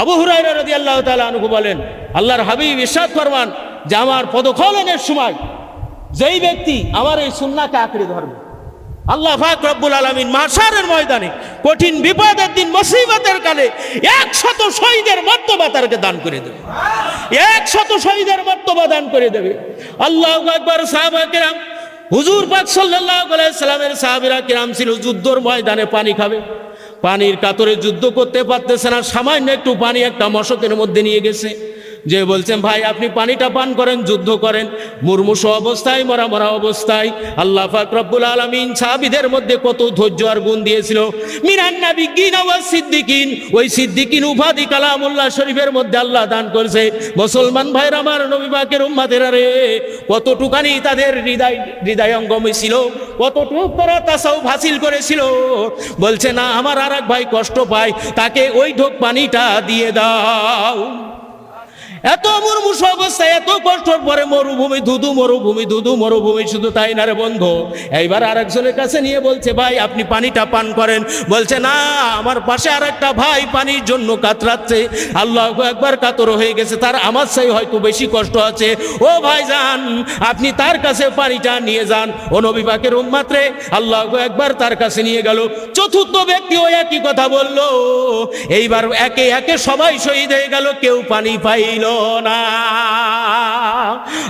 আবু হুরায়রা রাদিয়াল্লাহু তাআলা আনহু বলেন, আল্লাহর হাবিব ইরশাদ ফরমান যে আমার পদখলনের সময় যেই ব্যক্তি আমার এই সুন্নাহকে আঁকড়ে ধরবে, আল্লাহ পাক রব্বুল আলামিন মাহশারের ময়দানে কঠিন বিপদের দিন মুসিবতের কালে 100 শহীদের মর্তবা তাকে দান করে দেবে, 100 শহীদের মর্তবা দান করে দেবে। আল্লাহু আকবার। সাহাবায়ে কেরাম, হুজুর পাক সাল্লাল্লাহু আলাইহি সাল্লামের সাহাবীরা কেরাম ছিল যুদ্ধের ময়দানে পানি খাবে, পানির কাতরে যুদ্ধ করতে পারতেছে না, সামান্য একটু পানি একটা মশকের মধ্যে নিয়ে গেছে, যে বলছেন ভাই আপনি পানিটা পান করেন, যুদ্ধ করেন। মুরমুষো অবস্থায়, মরা মরা অবস্থায় আল্লাহ পাক রব্বুল আলামিন সাহাবীদের মধ্যে কত ধৈর্য আর গুণ দিয়েছিল। মিনান নাবিয়্যিন ওয়াস সিদ্দিকিন, ওই সিদ্দিকিন উপাধি কালামুল্লাহ শরীফের মধ্যে আল্লাহ দান করেছে। মুসলমান ভাইরা আমার, নবী পাকের উম্মতেরা রে, কতটুকানি তাদের হৃদয়ঙ্গম ছিল, কতটুকু তারা তাসাউফ হাসিল করেছিল। বলছে না আমার আর এক ভাই কষ্ট পায়, তাকে ওই ঢোক পানিটা দিয়ে দাও। এত মুরমুষ অবস্থায়, এত কষ্টর পরে মরুভূমি, ধুধু মরুভূমি, ধুধু মরুভূমি। শুধু তাই না রে বন্ধু, এইবার আরেকজনের কাছে নিয়ে বলছে ভাই আপনি পানিটা পান করেন। বলছে না, আমার পাশে আর একটা ভাই পানির জন্য কাতরাচ্ছে, আল্লাহু আকবার, কাতর হয়ে গেছে, তার আমার চাই হয়তো বেশি কষ্ট আছে। ও ভাই যান, আপনি তার কাছে পানিটা নিয়ে যান। ও নবী পাকের উম্মত রে, আল্লাহু আকবার, তার কাছে নিয়ে গেল। চতুর্থ ব্যক্তি ওই একই কথা বলল। এইবার একে একে সবাই শহীদ হয়ে গেল, কেউ পানি পাইল না।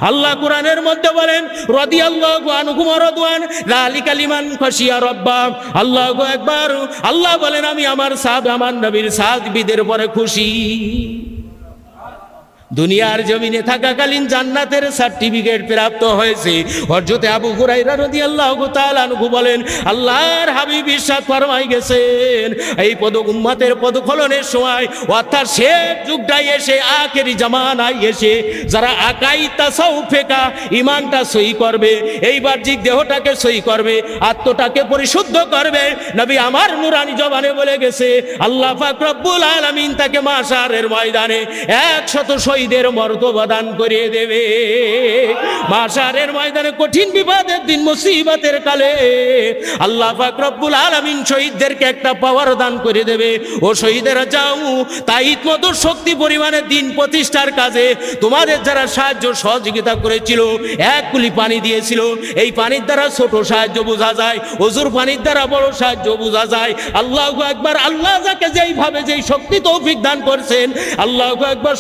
আল্লাহ কোরআনের মধ্যে বলেন, রাদিয়াল্লাহু আনহুম ওয়া রাদওয়ান যালিকা লিমান খাশিয়া রাব্বা। আল্লাহু আকবার। আল্লাহ বলেন আমি আমার সাহাবা, আমার নবীর সাহাবীদের পরে খুশি। দুনিয়ার জমিনে থাকাকালীন জান্নাতের সার্টিফিকেট প্রাপ্ত হয়েছে। হযরতে আবু হুরায়রা রাদিয়াল্লাহু তাআলা আনহু বলেন, আল্লাহর হাবিব ইরশাদ ফরমাই গেছেন, এই উম্মতের পদখলনের সময়, অর্থাৎ শেষ যুগটাই এসে, আখেরি জামানায় এসে, যারা আকাইদ তাসাউফ ফিকা ঈমানটা সহি করবে, এই বাহ্যিক দেহটাকে সহি করবে, আত্মাটাকে পরিশুদ্ধ করবে, নবী আমার নূরানি জবানে বলে গেছে, আল্লাহ পাক রব্বুল আলামিন তাকে মাহশারের ময়দানে 100 শহীদের মর্তবা দান করে দেবে। মাহশারের ময়দানে কঠিন বিপদের দিন, মুসিবতের কালে আল্লাহ পাক রব্বুল আলামিন শহীদদেরকে একটা পাওয়ার দান করে দেবে। ও শহীদেরা যাও, তাইত মতো শক্তি পরিমাণে দিন প্রতিষ্ঠার কাজে তোমাদের যারা সাহায্য সহযোগিতা করেছিল, এক কুলি পানি দিয়েছিল, এই পানির দ্বারা ছোট সাহায্য বোঝা যায়, ওজুর পানির দ্বারা বড় সাহায্য বোঝা যায়। আল্লাহু আকবার। আল্লাহ যাকে যেইভাবে যেই শক্তি তৌফিক দান করছেন, আল্লাহু আকবার,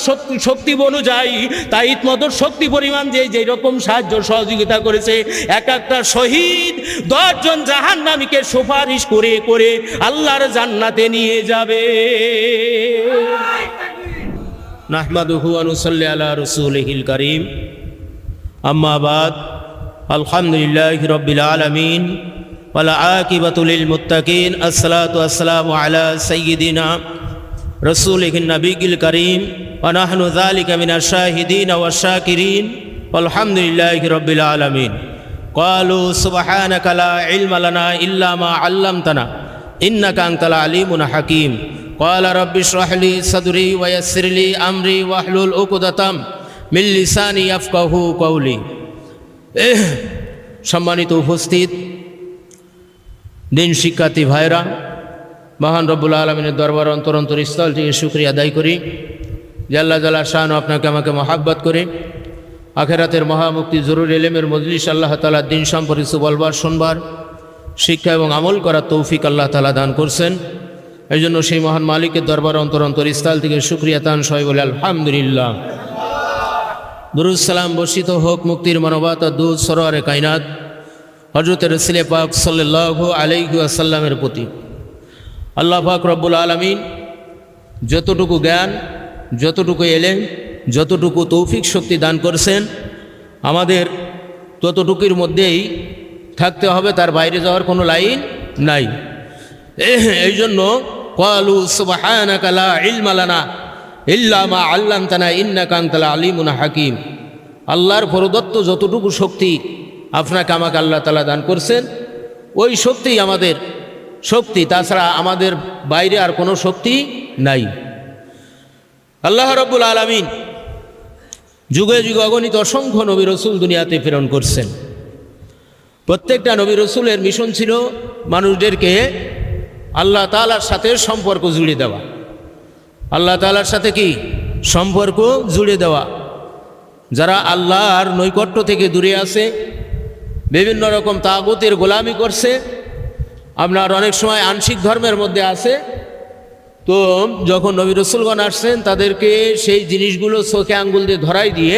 শক্তি অনুযায়ী তাইত মতো শক্তি পরিমাণ যেই রকম সাহায্য সহযোগিতা করেছে, এক একটা শহীদ 10 জন জাহান্নামীকে সুপারিশ করে করে আল্লাহর জান্নাতে নিয়ে যাবে। নাহমাদুহু ওয়া নুসাল্লি আলা রাসূলিহিল কারীম। আম্মা বাদ। আলহামদুলিল্লাহি রাব্বিল আলামিন ওয়াল আকিবাতু লিল মুত্তাকিন। আসসালাতু ওয়াসসালামু আলা সাইয়্যিদিনা রাসূলিহিন নবিয়্যিল কারীম ওয়া নাহনু যালিকা মিনাশ শাহিদিন ওয়াশ শাকিরিন আলহামদুলিল্লাহি রাব্বিল আলামিন। ক্বালু সুবহানাকা লা ইলমা লানা ইল্লা মা আল্লামতানা ইন্নাকা আনতাল আলিমুল হাকীম। ক্বালা রাব্বি ইশরাহ লি সাদরি ওয়া ইয়াসসির লি আমরি ওয়াহলুল উকদাতাম মিন লিসানি ইয়াফকাহু কওলি। সম্মানিত উপস্থিত দিন শিক্ষার্থী ভাইরা, মহান রব্বুল আলামিনের দরবার অন্তর স্থল থেকে শুকরিয়া আদায় করি যে আল্লাহ জাল্লা শান আপনাকে আমাকে মহাব্বত করে আখেরাতের মহামুক্তি জরুরি ইলমের মজলিস আল্লাহ তাআলা দিন সম্পর্কে কিছু বলবার, শুনবার, শিক্ষা এবং আমল করার তৌফিক আল্লাহ তাআলা দান করছেন। এই জন্য সেই মহান মালিকের দরবার অন্তর স্থল থেকে শুকরিয়া তান সবাই বলে আলহামদুলিল্লাহ। দুরূদ সালাম বর্ষিত হোক মুক্তির মানবত দুধ সরোয়ারে কায়নাত হযরতে রাসূল পাক সাল্লাল্লাহু আলাইহি ওয়াসাল্লামের প্রতি। আল্লাহ পাক রব্বুল আলামিন যতটুকু জ্ঞান, যতটুকু এলেম, যতটুকু তৌফিক শক্তি দান করেছেন, আমাদের ততটুকুর মধ্যেই থাকতে হবে, তার বাইরে যাওয়ার কোনো লাইন নাই। এই জন্য ক্বালু সুবহানাকা লা ইলমা লানা ইল্লা মা আল্লামতানা ইন্নাকা আনতাল আলিমুল হাকীম। আল্লাহর প্রদত্ত যতটুকু শক্তি আপনাকে আমাকে আল্লাহ তাআলা দান করছেন, ওই শক্তিই আমাদের শক্তি, তাছাড়া আমাদের বাইরে আর কোনো শক্তি নাই। আল্লাহ রাব্বুল আলামিন যুগে যুগে অগণিত অসংখ্য নবী রসুল দুনিয়াতে প্রেরণ করছেন। প্রত্যেকটা নবী রসুলের মিশন ছিল মানুষদেরকে আল্লাহ তাআলার সাথে সম্পর্ক জুড়ে দেওয়া। আল্লাহ তাআলার সাথে কি সম্পর্ক জুড়ে দেওয়া। যারা আল্লাহর নৈকট্য থেকে দূরে আছে, বিভিন্ন রকম তাগুতের গোলামি করছে, আপনার অনেক সময় আংশিক ধর্মের মধ্যে আছে, তো যখন নবী রাসূলগণ আসছেন তাদেরকে সেই জিনিসগুলো চোখে আঙ্গুল দিয়ে ধরাই দিয়ে,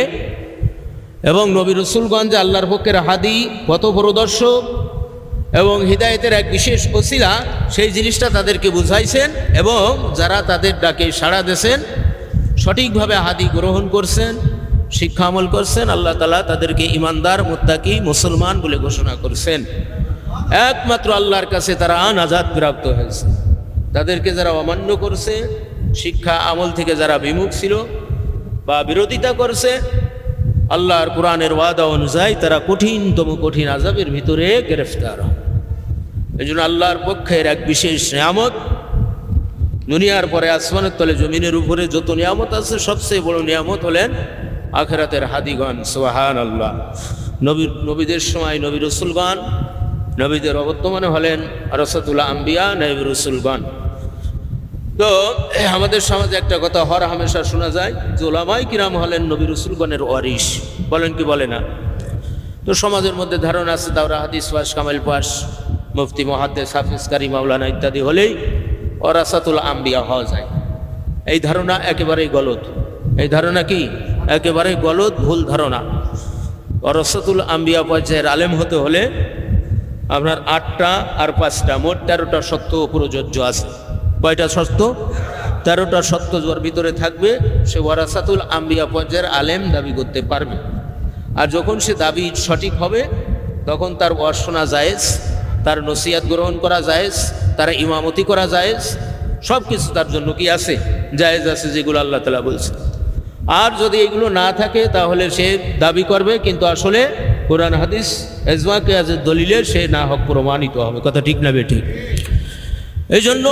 এবং নবী রাসূলগণ যে আল্লাহর পক্ষের হাদি, পথপ্রদর্শক এবং হিদায়েতের এক বিশেষ ওসিলা, সেই জিনিসটা তাদেরকে বুঝাইছেন, এবং যারা তাদের ডাকে সাড়া দিয়েছেন, সঠিকভাবে হাদি গ্রহণ করছেন, শিক্ষা আমল করছেন, আল্লাহ তাআলা তাদেরকে ইমানদার, মুত্তাকি, মুসলমান বলে ঘোষণা করছেন। একমাত্র আল্লাহর কাছে তারা নাজাত প্রাপ্ত হয়েছে। তাদেরকে যারা অমান্য করছে, শিক্ষা আমল থেকে যারা বিমুখ ছিল বা বিরোধিতা করছে, আল্লাহর কোরআনের ওয়াদা অনুযায়ী তারা কঠিনতম কঠিন আযাবের ভিতরে গ্রেফতার হয়। এই জন্য আল্লাহর পক্ষের এক বিশেষ নিয়ামত, দুনিয়ার পরে আসমানের তলে জমিনের উপরে যত নিয়ামত আছে, সবচেয়ে বড় নিয়ামত হলেন আখিরাতের হাদিগণ। সুবহানাল্লাহ। নবীদের সময় নবী রাসূলগণ, নবীদের অবর্তমানে হলেন ওয়ারাসাতুল আম্বিয়া, নবী রাসূলগণ। তো আমাদের সমাজে একটা কথা হর হামেশা শোনা যায় যে উলামায়ে কিরাম হলেন নবী রাসূলগণের ওয়ারিস, বলেন কি বলে না? তো সমাজের মধ্যে ধারণা আছে দাওরা হাদিস পাস, কামাল পাস, মুফতি, মুহাদ্দিস, হাফিজ, কারি, মাওলানা ইত্যাদি হলেই ওয়ারাসাতুল আম্বিয়া হওয়া যায়। এই ধারণা একেবারেই গলত। এই ধারণা কি একেবারেই গলত, ভুল ধারণা। ওয়ারাসাতুল আম্বিয়া পর্যায়ের আলেম হতে হলে আপনার 8টা আর 5টা, মোট 13টা সত্য প্রযোজ্য আছে। কয়টা সত্য? 13টা সত্য যার ভিতরে থাকবে, সে ওয়ারাসাতুল আম্বিয়া পর্যায়ের আলেম দাবি করতে পারবে। আর যখন সে দাবি সঠিক হবে, তখন তার ওয়াজ শোনা জায়েজ, তার নসিহত গ্রহণ করা জায়েজ, তার ইমামতি করা জায়েজ, সব কিছু তার জন্য কি আছে? জায়েজ আছে, যেগুলো আল্লাহ তাআলা বলছে। আর যদি এগুলো না থাকে, তাহলে সে দাবি করবে, কিন্তু আসলে কোরআন হাদিস ইজমা কিয়াসের দলিলে সে না হক প্রমাণিত হবে। কথা ঠিক না বেঠিক? এই জন্য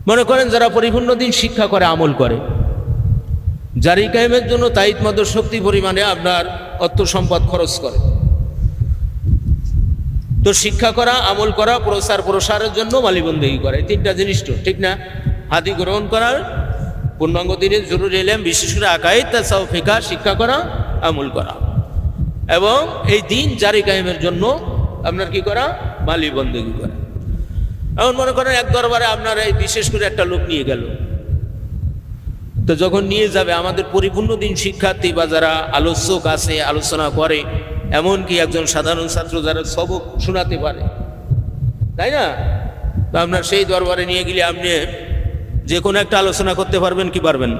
মনে করেন যারা পরিপূর্ণ দিন শিক্ষা করে, আমল করে, জারি কায়েমের জন্য তাইত মত শক্তি পরিমাণে আপনার অর্থ সম্পদ খরচ করে, তো শিক্ষা করা, আমল করা, প্রসারের জন্য মালিবন্দেগী করে, 3টা জিনিস তো ঠিক না? হাদি গ্রহণ করার, পূর্ণাঙ্গ দিনের জরুরি এলেম, বিশেষ করে আকাইদ, তাসাউফ, ফিকহ শিক্ষা করা, আমল করা, এবং এই দিন জারি কায়েমের জন্য আপনার কি করা? মালিবন্দেগী করা। এখন মনে করেন এক দরবারে আপনার এই বিশেষ করে একটা লোক নিয়ে গেল, তো যখন নিয়ে যাবে, আমাদের পরিপূর্ণ দিন শিক্ষার্থী বা যারা আলোচক আছে, আলোচনা করে, এমনকি একজন সাধারণ ছাত্র যারা সবক শোনাতে পারে, তাই না? তো আপনার সেই দরবারে নিয়ে গেলে আপনি যে কোনো একটা আলোচনা করতে পারবেন কি পারবেন?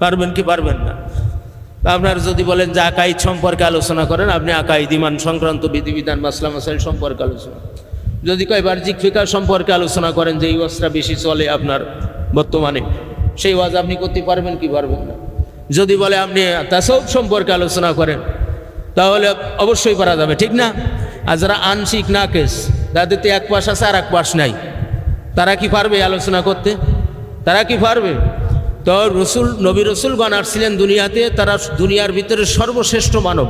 পারবেন কি পারবেন না? আপনার যদি বলেন যে আকাইদ সম্পর্কে আলোচনা করেন, আপনি আকাইদ, ঈমান সংক্রান্ত বিধিবিধান, মাসলা মাসাইল সম্পর্কে আলোচনা। যদি কয় বাহ্যিক ফিকহ সম্পর্কে আলোচনা করেন, যে এই ওয়াজটা বেশি চলে আপনার বর্তমানে, সেই ওয়াজ আপনি করতে পারবেন কি পারবেন না? যদি বলে আপনি তাসাউফ সম্পর্কে আলোচনা করেন, তাহলে অবশ্যই পারা যাবে, ঠিক না? আর যারা আংশিক নাকেস, তাদেরতে এক পাশ আছে আর এক পাশ নাই, তারা কি পারবে আলোচনা করতে? তারা কি পারবে? তো নবী রাসূলগণ আসছিলেন দুনিয়াতে, তারা দুনিয়ার ভিতরে সর্বশ্রেষ্ঠ মানব,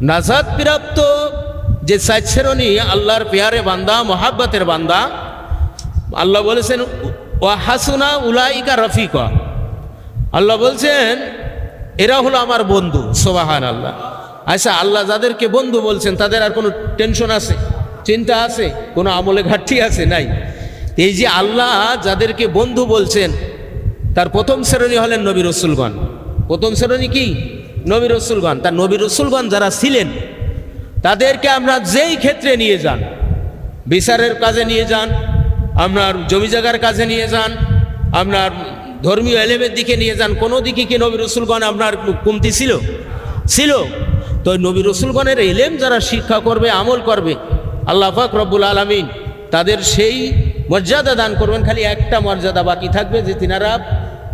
নাজাত প্রাপ্ত যে 4 শ্রেণী আল্লাহর পেয়ারে বান্দা, মহাব্বতের বান্দা। আল্লাহ বলেছেন ওয়া হাসুনা উলাইকা রফিকা, আল্লাহ বলছেন এরা হলো আমার বন্ধু। সুবহানাল্লাহ। আচ্ছা, আল্লাহ যাদেরকে বন্ধু বলছেন তাদের আর কোনো টেনশন আছে, চিন্তা আছে, কোনো আমলে ঘাটতি আছে? নাই। এই যে আল্লাহ যাদেরকে বন্ধু বলছেন, তার প্রথম শ্রেণী হলেন নবী রাসূলগণ। প্রথম শ্রেণী কি? নবী রাসূলগণ। তার নবী রাসূলগণ যারা ছিলেন, তাদেরকে আমরা যেই ক্ষেত্রে নিয়ে যান, বিচারের কাজে নিয়ে যান, আপনার জমি জায়গার কাজে নিয়ে যান, আপনার ধর্মীয় এলেমের দিকে নিয়ে যান, কোনো দিকে কি নবী রাসূলগণ আপনার কমতি ছিল? ছিল। তো নবী রাসূলগণের এলেম যারা শিক্ষা করবে, আমল করবে, আল্লাহ পাক রব্বুল আলামিন তাদের সেই মর্যাদা দান করবেন। খালি একটা মর্যাদা বাকি থাকবে, যে তিনারা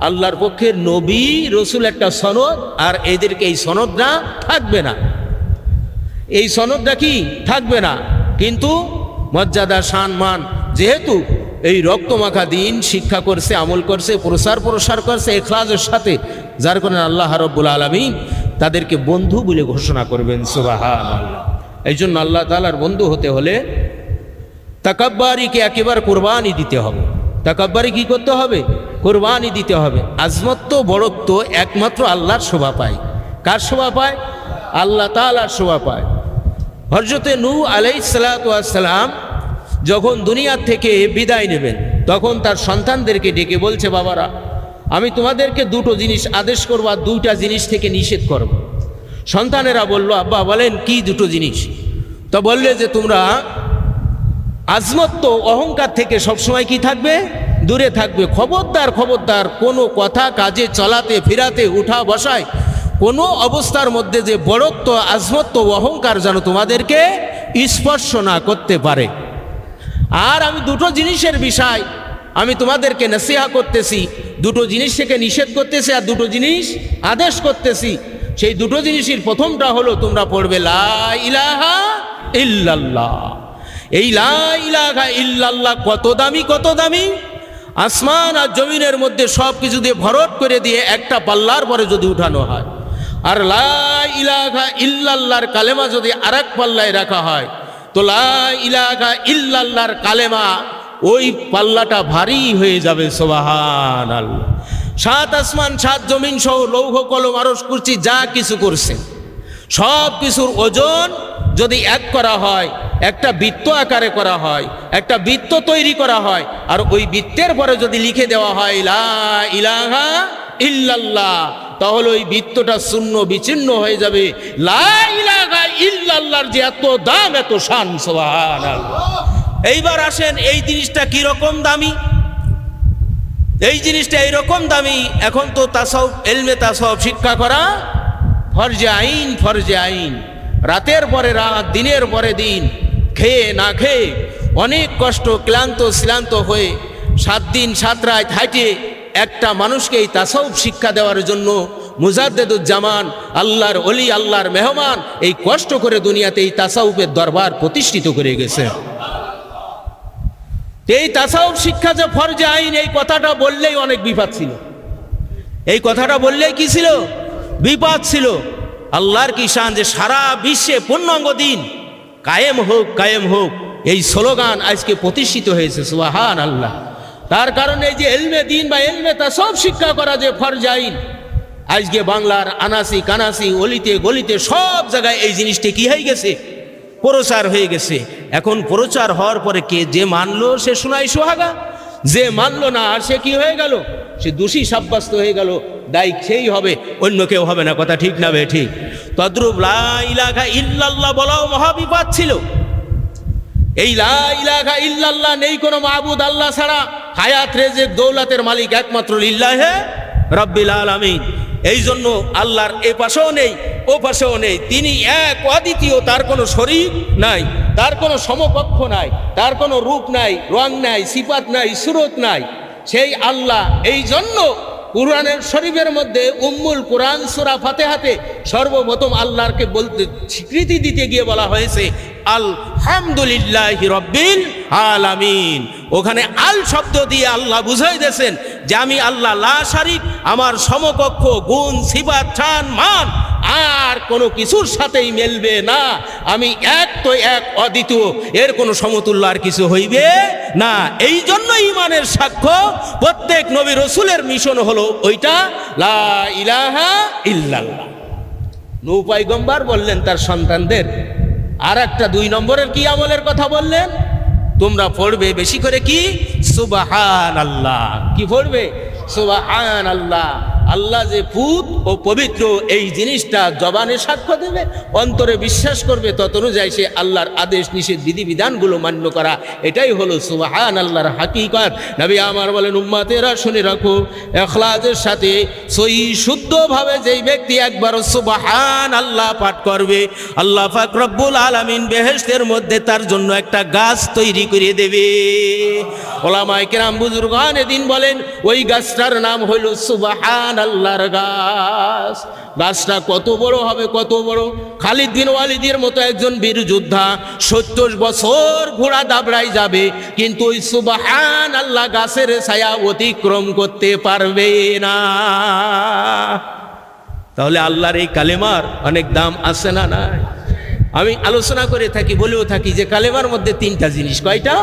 আল্লাহর পক্ষে নবী রসুল একটা সনদ, আর এদেরকে এই সনদটা থাকবে না। এই সনদটা কি থাকবে না, কিন্তু মর্যাদা, সম্মান, যেহেতু এই রক্তমাখা দিন শিক্ষা করছে, আমল করছে, প্রসার করছে ইখলাসের সাথে, যার কারণে আল্লাহ রাব্বুল আলামিন তাদেরকে বন্ধু বলে ঘোষণা করবেন। সুবহানাল্লাহ। এই জন্য আল্লাহ তাআলার বন্ধু হতে হলে তাকাব্বারিকে একেবারে কুরবানি দিতে হবে। তাকাব্বারি কি করতে হবে? কোরবানি দিতে হবে। আজমত্ব বড়ত্ব একমাত্র আল্লাহর শোভা পায়। কার শোভা পায়? আল্লাহ তাআলার শোভা পায়। হযরতে নূহ আলাইহিস সালাতু ওয়াস সালাম যখন দুনিয়া থেকে বিদায় নেবেন, তখন তার সন্তানদেরকে ডেকে বলছে, বাবারা, আমি তোমাদেরকে দুটো জিনিস আদেশ করব আর দুইটা জিনিস থেকে নিষেধ করব। সন্তানেরা বলল, আব্বা বলেন কি দুটো জিনিস? তো বললে যে তোমরা আজমত্ব অহংকার থেকে সবসময় কি থাকবে? দূরে থাকবে। খবরদার খবরদার কোনো কথা কাজে চলাতে ফিরাতে উঠা বসায় কোনো অবস্থার মধ্যে যে বড়ত্ব আজমত্ব অহংকার যেন তোমাদেরকে স্পর্শ না করতে পারে। আর আমি দুটো জিনিসের বিষয় আমি তোমাদেরকে নসিহা করতেছি, দুটো জিনিস থেকে নিষেধ করতেছি আর দুটো জিনিস আদেশ করতেছি। সেই দুটো জিনিসের প্রথমটা হলো তোমরা পড়বে লা ইলাহা ইল্লাল্লাহ। এই লা ইলাহা ইল্লাল্লাহ কত দামি, কত দামি! আসমান আর জমিনের মধ্যে সব কিছু দিয়ে ভরট করে দিয়ে একটা পাল্লার পরে যদি উঠানো হয়, আর লা ইলাহা ইল্লাল্লাহর কালেমা যদি আরেক পাল্লায় রাখা হয়, তো লা ইলাহা ইল্লাল্লাহর কালেমা ওই পাল্লাটা ভারী হয়ে যাবে। সুবহানাল্লাহ। সাত আসমান সাত জমিন সহ লৌহ কলম আরশ কুরসি যা কিছু করছেন সব কিছুর ওজন যদি এক করা হয়, একটা বৃত্ত আকারে করা হয়, একটা বৃত্ত তৈরি করা হয়, আর ওই বৃত্তের পরে যদি লিখে দেওয়া হয় লা ইলাহা ইল্লাল্লাহ, তাহলে ওই বৃত্তটা শূন্য বিচ্ছিন্ন হয়ে যাবে। লা ইলাহা ইল্লাল্লাহর যে এত দাম, এত শান, সুবহানাল্লাহ। এইবার আসেন, এই জিনিসটা কি রকম দামি? এই জিনিসটা এইরকম দামি, এখন তো তাসাউফ, ইলমে তাসাউফ শিক্ষা করা ফরজে আইন, ফরজে আইন। রাতের পরে রাত, দিনের পরে দিন, খেয়ে না খেয়ে অনেক কষ্ট, ক্লান্ত শ্রান্ত হয়ে 7 দিন 7 রাত হাঁটে একটা মানুষকে এই তাসাউফ শিক্ষা দেওয়ার জন্য মুজাদ্দেদুজ্জামান, আল্লাহর ওলি, আল্লাহর মেহমান, এই কষ্ট করে দুনিয়াতে এই তাসাউফের দরবার প্রতিষ্ঠিত করে গেছে। এই তাসাউফ শিক্ষা যে ফরজে আইন, এই কথাটা বললেই অনেক বিপদ ছিল। এই কথাটা বললেই কি ছিল? বিপদ ছিল। আল্লাহর কি শান যে সারা বিশ্বে পূর্ণাঙ্গ দিন কায়েম হোক, কায়েম হোক, এই স্লোগান আজকে প্রতিষ্ঠিত হয়েছে। সুবহানাল্লাহ। তার কারণে এই যে ইলমে দিন বা ইলমে তাসাউফ শিক্ষা করা যে ফরজে আইন, আজকে বাংলার আনাসি কানাসি, অলিতে গলিতে সব জায়গায় এই জিনিসটি কি হয়ে গেছে? প্রচার হয়ে গেছে। এখন প্রচার হওয়ার পরে কে যে মানলো সে শোনাই সোহাগা, যে মানলো না সে কি হয়ে গেল? সে দোষী সাব্যস্ত হয়ে গেল। দায়ী সেই হবে, অন্য কেউ হবে না। কথা ঠিক না বে? ঠিক। তদ্রূপ লা ইলাহা ইল্লাল্লাহ বলাও মহাবিপদ ছিল। এই লা ইলাহা ইল্লাল্লাহ, নেই কোনো মাবুদ আল্লাহ ছাড়া, হায়াত রেজেক দৌলতের মালিক একমাত্র লিল্লাহে রাব্বিল আলামিন। এই জন্য আল্লাহর এ পাশেও নেই, ও পাশেও নেই, তিনি এক অদ্বিতীয়, তার কোনো শরীক নাই, তার কোনো সমকক্ষ নাই, তার কোনো রূপ নাই, রং নাই, সিফাত নাই, সুরত নাই, সেই আল্লাহ। এই জন্য কুরআনের শরীফের মধ্যে উম্মুল কুরআন সূরা ফাতিহাতে সর্বপ্রথম আল্লাহকে বলতে স্বীকৃতি দিতে গিয়ে বলা হয়েছে আলহামদুলিল্লাহি রাব্বিল আলামিন। ওখানে আল শব্দ দিয়ে আল্লাহ বুঝাই দিয়েছেন যে আমি আল্লাহ লা শারিক, আমার সমকক্ষ গুণ সিফাত শান মান আর কোনো কিছুর সাথেই মেলবে না। আমি এক তো এক, অদ্বিতীয়, এর কোনো সমতুল্য আর কিছু হইবে না। এই জন্য ইমানের সাক্ষ্য প্রত্যেক নবী রসুলের মিশন হলো ওইটা, লা ইলাহা ইল্লাল্লাহ। নূহ পয়গম্বর বললেন তার সন্তানদের, আর একটা 2 নম্বরের কি আমলের কথা বললেন? তোমরা পড়বে বেশি করে কি? সুবহানাল্লাহ। কি পড়বে? সুবহানাল্লাহ। আল্লাহ যে পুত ও পবিত্র, এই জিনিসটা জবানে সাক্ষ্য দেবে, অন্তরে বিশ্বাস করবে, তত অনুযায়ী সে আল্লাহর আদেশ নিষেধ বিধিবিধানগুলো মান্য করা, এটাই হলো সুবহানাল্লাহর হাকিকত। নবী আমার বলেন, উম্মতেরা শুনে রাখো, ইখলাসের সাথে সহি শুদ্ধভাবে যেই ব্যক্তি একবার সুবহানাল্লাহ পাঠ করবে, আল্লাহ পাক রব্বুল আলামিন বেহেশতের মধ্যে তার জন্য একটা গাছ তৈরি করে দেবে। ওলামায়ে কেরাম বুজুর্গান দিন বলেন, ওই গাছটার নাম হইল সুবহানাল্লাহর গাছ। গাছটা কত বড় হবে, কত বড়! খালিদ বিন ওয়ালিদের মতো একজন বীর যোদ্ধা 70 বছর ঘোড়া দাবড়াই যাবে, কিন্তু ওই সুবহানাল্লাহ গাছের ছায়া অতিক্রম করতে পারবে না। তাহলে আল্লাহর এই কালেমার অনেক দাম আছে না? নাই? আমি আলোচনা করে থাকি, বলেও থাকি যে কালেমার মধ্যে 3টা জিনিস। কয়টা?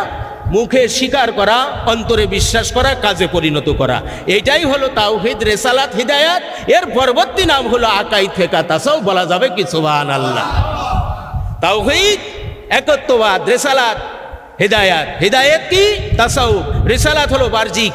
মুখে স্বীকার করা, অন্তরে বিশ্বাস করা, কাজে পরিণত করা। এটাই হলো তাওহীদ, রিসালাত, হিদায়াত। এর পরবর্তী নাম হলো আকাইদ, ফিকহ, তাসাউফ। বলা যাবে কি সুবহানাল্লাহ? তাওহীদ একত্ববাদ, রিসালাত হিদায়াত। হিদায়াত কি? তাসাউফ। রিসালাত হলো বাহ্যিক।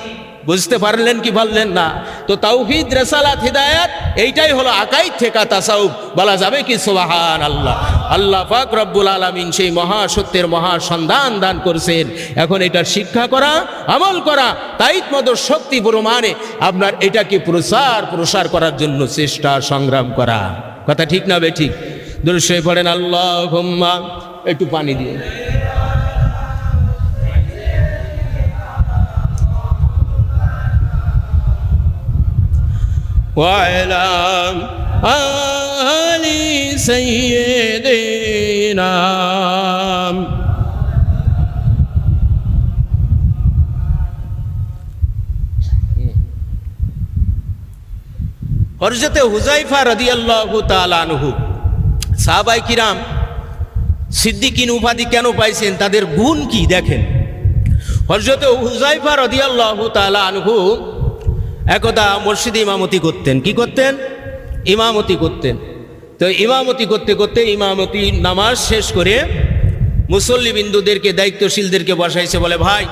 বুঝতে পারলেন কি পারলেন না? তো তাওহীদ, রিসালাত, হিদায়াত এইটাই হলো আকাইদ, ফিকহ, তাসাউফ। বলা যাবে কি সুবহানাল্লাহ? আল্লাহ পাক রব্বুল আলামিন সেই মহাসত্যের মহাসন্ধান দান করছেন। এখন এটা শিক্ষা করা, আমল করা, তাইত মত শক্তি প্রমাণে আপনার এটাকে প্রসার করার জন্য চেষ্টা সংগ্রাম করা। কথা ঠিক না বে ঠিক? দরুদ শরীফ পড়েন আল্লাহুম্মা। একটু পানি দিয়ে وعلى آل سيدنا হযরতে হুযায়ফা রাদিয়াল্লাহু তাআলা আনহু সাহাবায়ে কিরাম সিদ্দিকিন উপাধি কেন পাইছেন, তাদের গুণ কি দেখেন। হযরতে হুযায়ফা রাদিয়াল্লাহু তাআলা আনহু একদা মসজিদে ইমামতি করতেন। কি করতেন? ইমামতি করতেন। তো ইমামতি করতে করতে ইমামতি নামাজ শেষ করে মুসল্লিবিন্দুদেরকে, দায়িত্বশীলদেরকে বসাইছে, বলে ভাই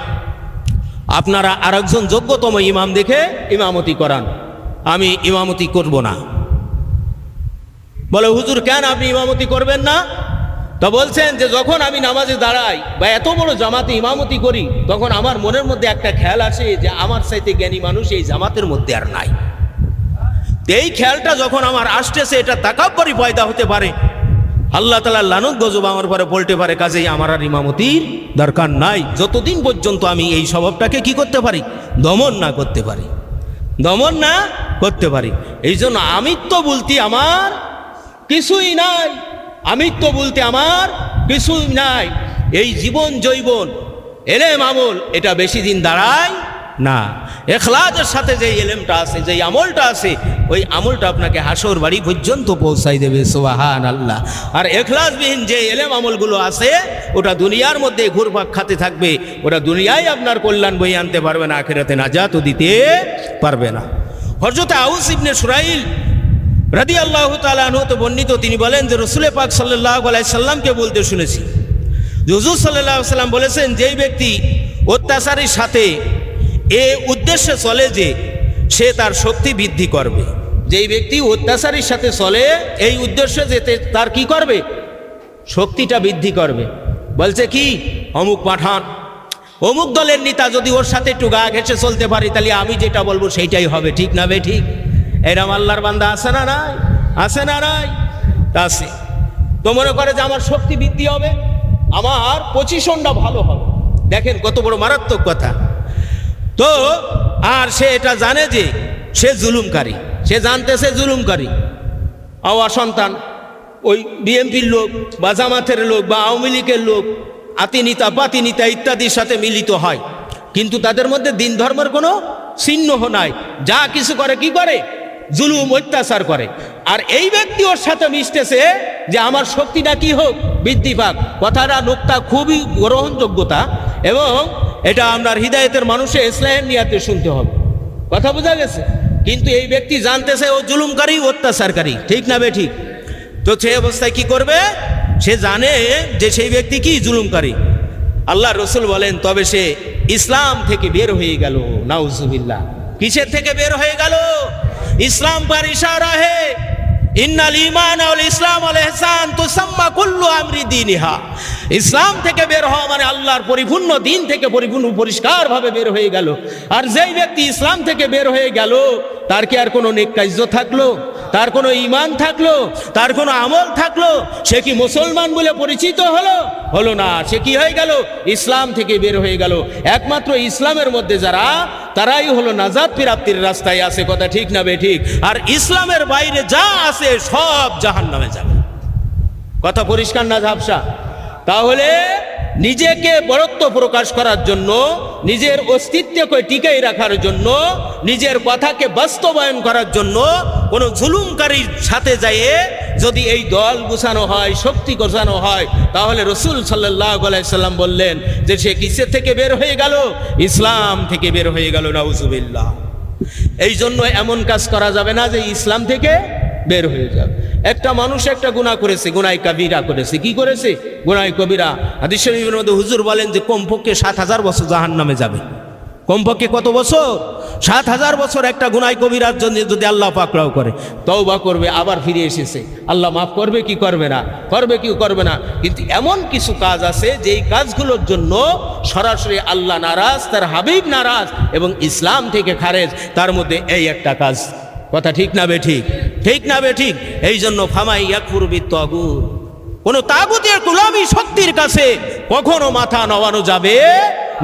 আপনারা আরেকজন যোগ্যতম ইমাম দেখে ইমামতি করান, আমি ইমামতি করব না। বলে হুজুর কেন আপনি ইমামতি করবেন না? তো বলছেন যে যখন আমি নামাজে দাঁড়াই বা এত বড় জামাতে ইমামতি করি, তখন আমার মনের মধ্যে একটা খেয়াল আসে যে আমার চাইতে জ্ঞানী মানুষ এই জামাতের মধ্যে আর নাই। এই খেয়ালটা যখন আমার আসতেছে, এটা তাকাব্বুরি পয়দা হতে পারে, আল্লাহ তাআলার লানত গজব আমার পরে পড়তে পারে। কাজেই আমার আর ইমামতির দরকার নাই, যতদিন পর্যন্ত আমি এই স্বভাবটাকে কি করতে পারি? দমন না করতে পারি, দমন না করতে পারি। এই জন্য আমিত্ব বলতে আমার কিছুই নাই, আমিত্ব বলতে আমার কিছুই নাই। এই জীবন জৈবন এলেম আমল এটা বেশি দিন দাঁড়ায় না। ইখলাসের সাথে যে এলেমটা আছে, যে আমলটা আছে, ওই আমলটা আপনাকে হাসর বাড়ি পর্যন্ত পৌঁছাই দেবে। সুবহানাল্লাহ। আর ইখলাসবিহীন যে এলেম আমলগুলো আছে, ওটা দুনিয়ার মধ্যে ঘুরপাক খাতে থাকবে, ওটা দুনিয়ায় আপনার কল্যাণ বয়ে আনতে পারবে না, আখিরাতে নাজাতও দিতে পারবে না। হযরত আউস ইবনে শুরাইল রাদিয়াল্লাহু তাআলা আনহু তো বর্ণিত, তিনি বলেন যে রাসূল পাক সাল্লাল্লাহু আলাইহি সাল্লামকে বলতে শুনেছি, হুজুর সাল্লাল্লাহু আলাইহি সাল্লাম বলেছেন, যেই ব্যক্তি অত্যাচারীর সাথে এ উদ্দেশ্যে চলে যে সে তার শক্তি বৃদ্ধি করবে, যেই ব্যক্তি অত্যাচারীর সাথে চলে এই উদ্দেশ্যে যেতে তার কি করবে? শক্তিটা বৃদ্ধি করবে। বলছে কি? অমুক পাঠান, অমুক দলের নেতা যদি ওর সাথে একটু গা ঘেঁষে চলতে পারি, তাহলে আমি যেটা বলবো সেইটাই হবে। ঠিক না বে ঠিক? এরম আল্লাহর বান্দা আছে না নাই? আছে না নাই? আছে। তো মনে করে যে আমার শক্তি বৃদ্ধি হবে, আমার পজিশনটা ভালো হবে। দেখেন কত বড় মারাত্মক কথা। তো আর সে এটা জানে যে সে জুলুমকারী, সে জানতেছে জুলুমকারী। আওয়া সন্তান ওই বিএনপির লোক বা জামাতের লোক বা আওয়ামী লীগের লোক, আতিনিতা পাতিনিতা ইত্যাদির সাথে মিলিত হয়, কিন্তু তাদের মধ্যে দিন ধর্মের কোনো চিহ্ন নাই। যা কিছু করে কি করে? জুলুম, অত্যাচার করে। আর এই ব্যক্তি ওর সাথে মিশতেছে যে আমার শক্তিটা কি হোক? বৃদ্ধি পাক। কথাটা নোকটা খুবই গ্রহণযোগ্যতা, এবং এটা আপনার হিদায়তের মানুষের ইসলাহের নিয়াতে শুনতে হবে। কথা বোঝা গেছে? কিন্তু এই ব্যক্তি জানতেছে ও জুলুমকারী, অত্যাচারকারী। ঠিক না বে ঠিক? তো সেই অবস্থায় কি করবে? সে জানে যে সেই ব্যক্তি কি জুলুমকারী। আল্লাহ রসুল বলেন তবে সে ইসলাম থেকে বের হয়ে গেল। নাউজুবিল্লাহ। কিসের থেকে বের হয়ে গেল? ইসলাম पर इशारा है, ইন্নাল ঈমান ওয়াল ইসলাম ওয়াল ইহসান তুসাম্মা কুল্লু আমরি দীনিহা। ইসলাম থেকে বের হওয়া মানে আল্লাহর পরিপূর্ণ দিন থেকে পরিপূর্ণ পরিষ্কারভাবে বের হয়ে গেল। আর যেই ব্যক্তি ইসলাম থেকে বের হয়ে গেল, তার কি আর কোনো নেক কার্য থাকলো? তার কোনো ঈমান থাকলো? তার কোনো আমল থাকলো? সে কি মুসলমান বলে পরিচিত হলো? হলো না। সে কি হয়ে গেল? ইসলাম থেকে বের হয়ে গেল। একমাত্র ইসলামের মধ্যে যারা, তারাই হলো নাজাত প্রাপ্তির রাস্তায় আছে। কথা ঠিক না বে ঠিক? আর ইসলামের বাইরে যা আছে সব জাহান্নামে যাবে। কথা পরিষ্কার না ঝাপসা? তাহলে নিজেকে বড়ত্ব প্রকাশ করার জন্য, নিজের অস্তিত্বকে টিকিয়ে রাখার জন্য, নিজের কথাকে বাস্তবায়ন করার জন্য কোনো জুলুমকারীর সাথে যেয়ে যদি এই দল গুছানো হয়, শক্তি গোছানো হয়, তাহলে রসুল সাল্লাল্লাহু আলাইহি সাল্লাম বললেন যে সে কিসের থেকে বের হয়ে গেল? ইসলাম থেকে বের হয়ে গেল। নাউজুবিল্লাহ। এই জন্য এমন কাজ করা যাবে না যে ইসলাম থেকে বের হয়ে যাবে। একটা মানুষ একটা গুনাহ করেছে, গুনাহ কবিরা করেছে। কি করেছে? গুনাহ কবিরা। হাদিস শরীফের মধ্যে হুজুর বলেন যে কমপক্ষে ৭,০০০ বছর জাহান্নামে যাবে। কমপক্ষে কত বছর? ৭,০০০ বছর একটা গুনাহ কবিরার জন্য যদি আল্লাহ পাকড়াও করে, তওবা করবে, আবার ফিরে এসেছে, আল্লাহ মাফ করবে কি করবে না? করবে কি করবে না? কিন্তু এমন কিছু কাজ আছে যেই কাজগুলোর জন্য সরাসরি আল্লাহ নারাজ, তার হাবিব নারাজ এবং ইসলাম থেকে খারেজ। তার মধ্যে এই একটা কাজ। কথা ঠিক না বেঠিক? ঠিক না বেঠিক? এই জন্য ফামাই ইয়াকফুরু বিত্তাগুত, কোন তাগুতের গোলামি শক্তির কাছে কখনো মাথা নওয়ানো যাবে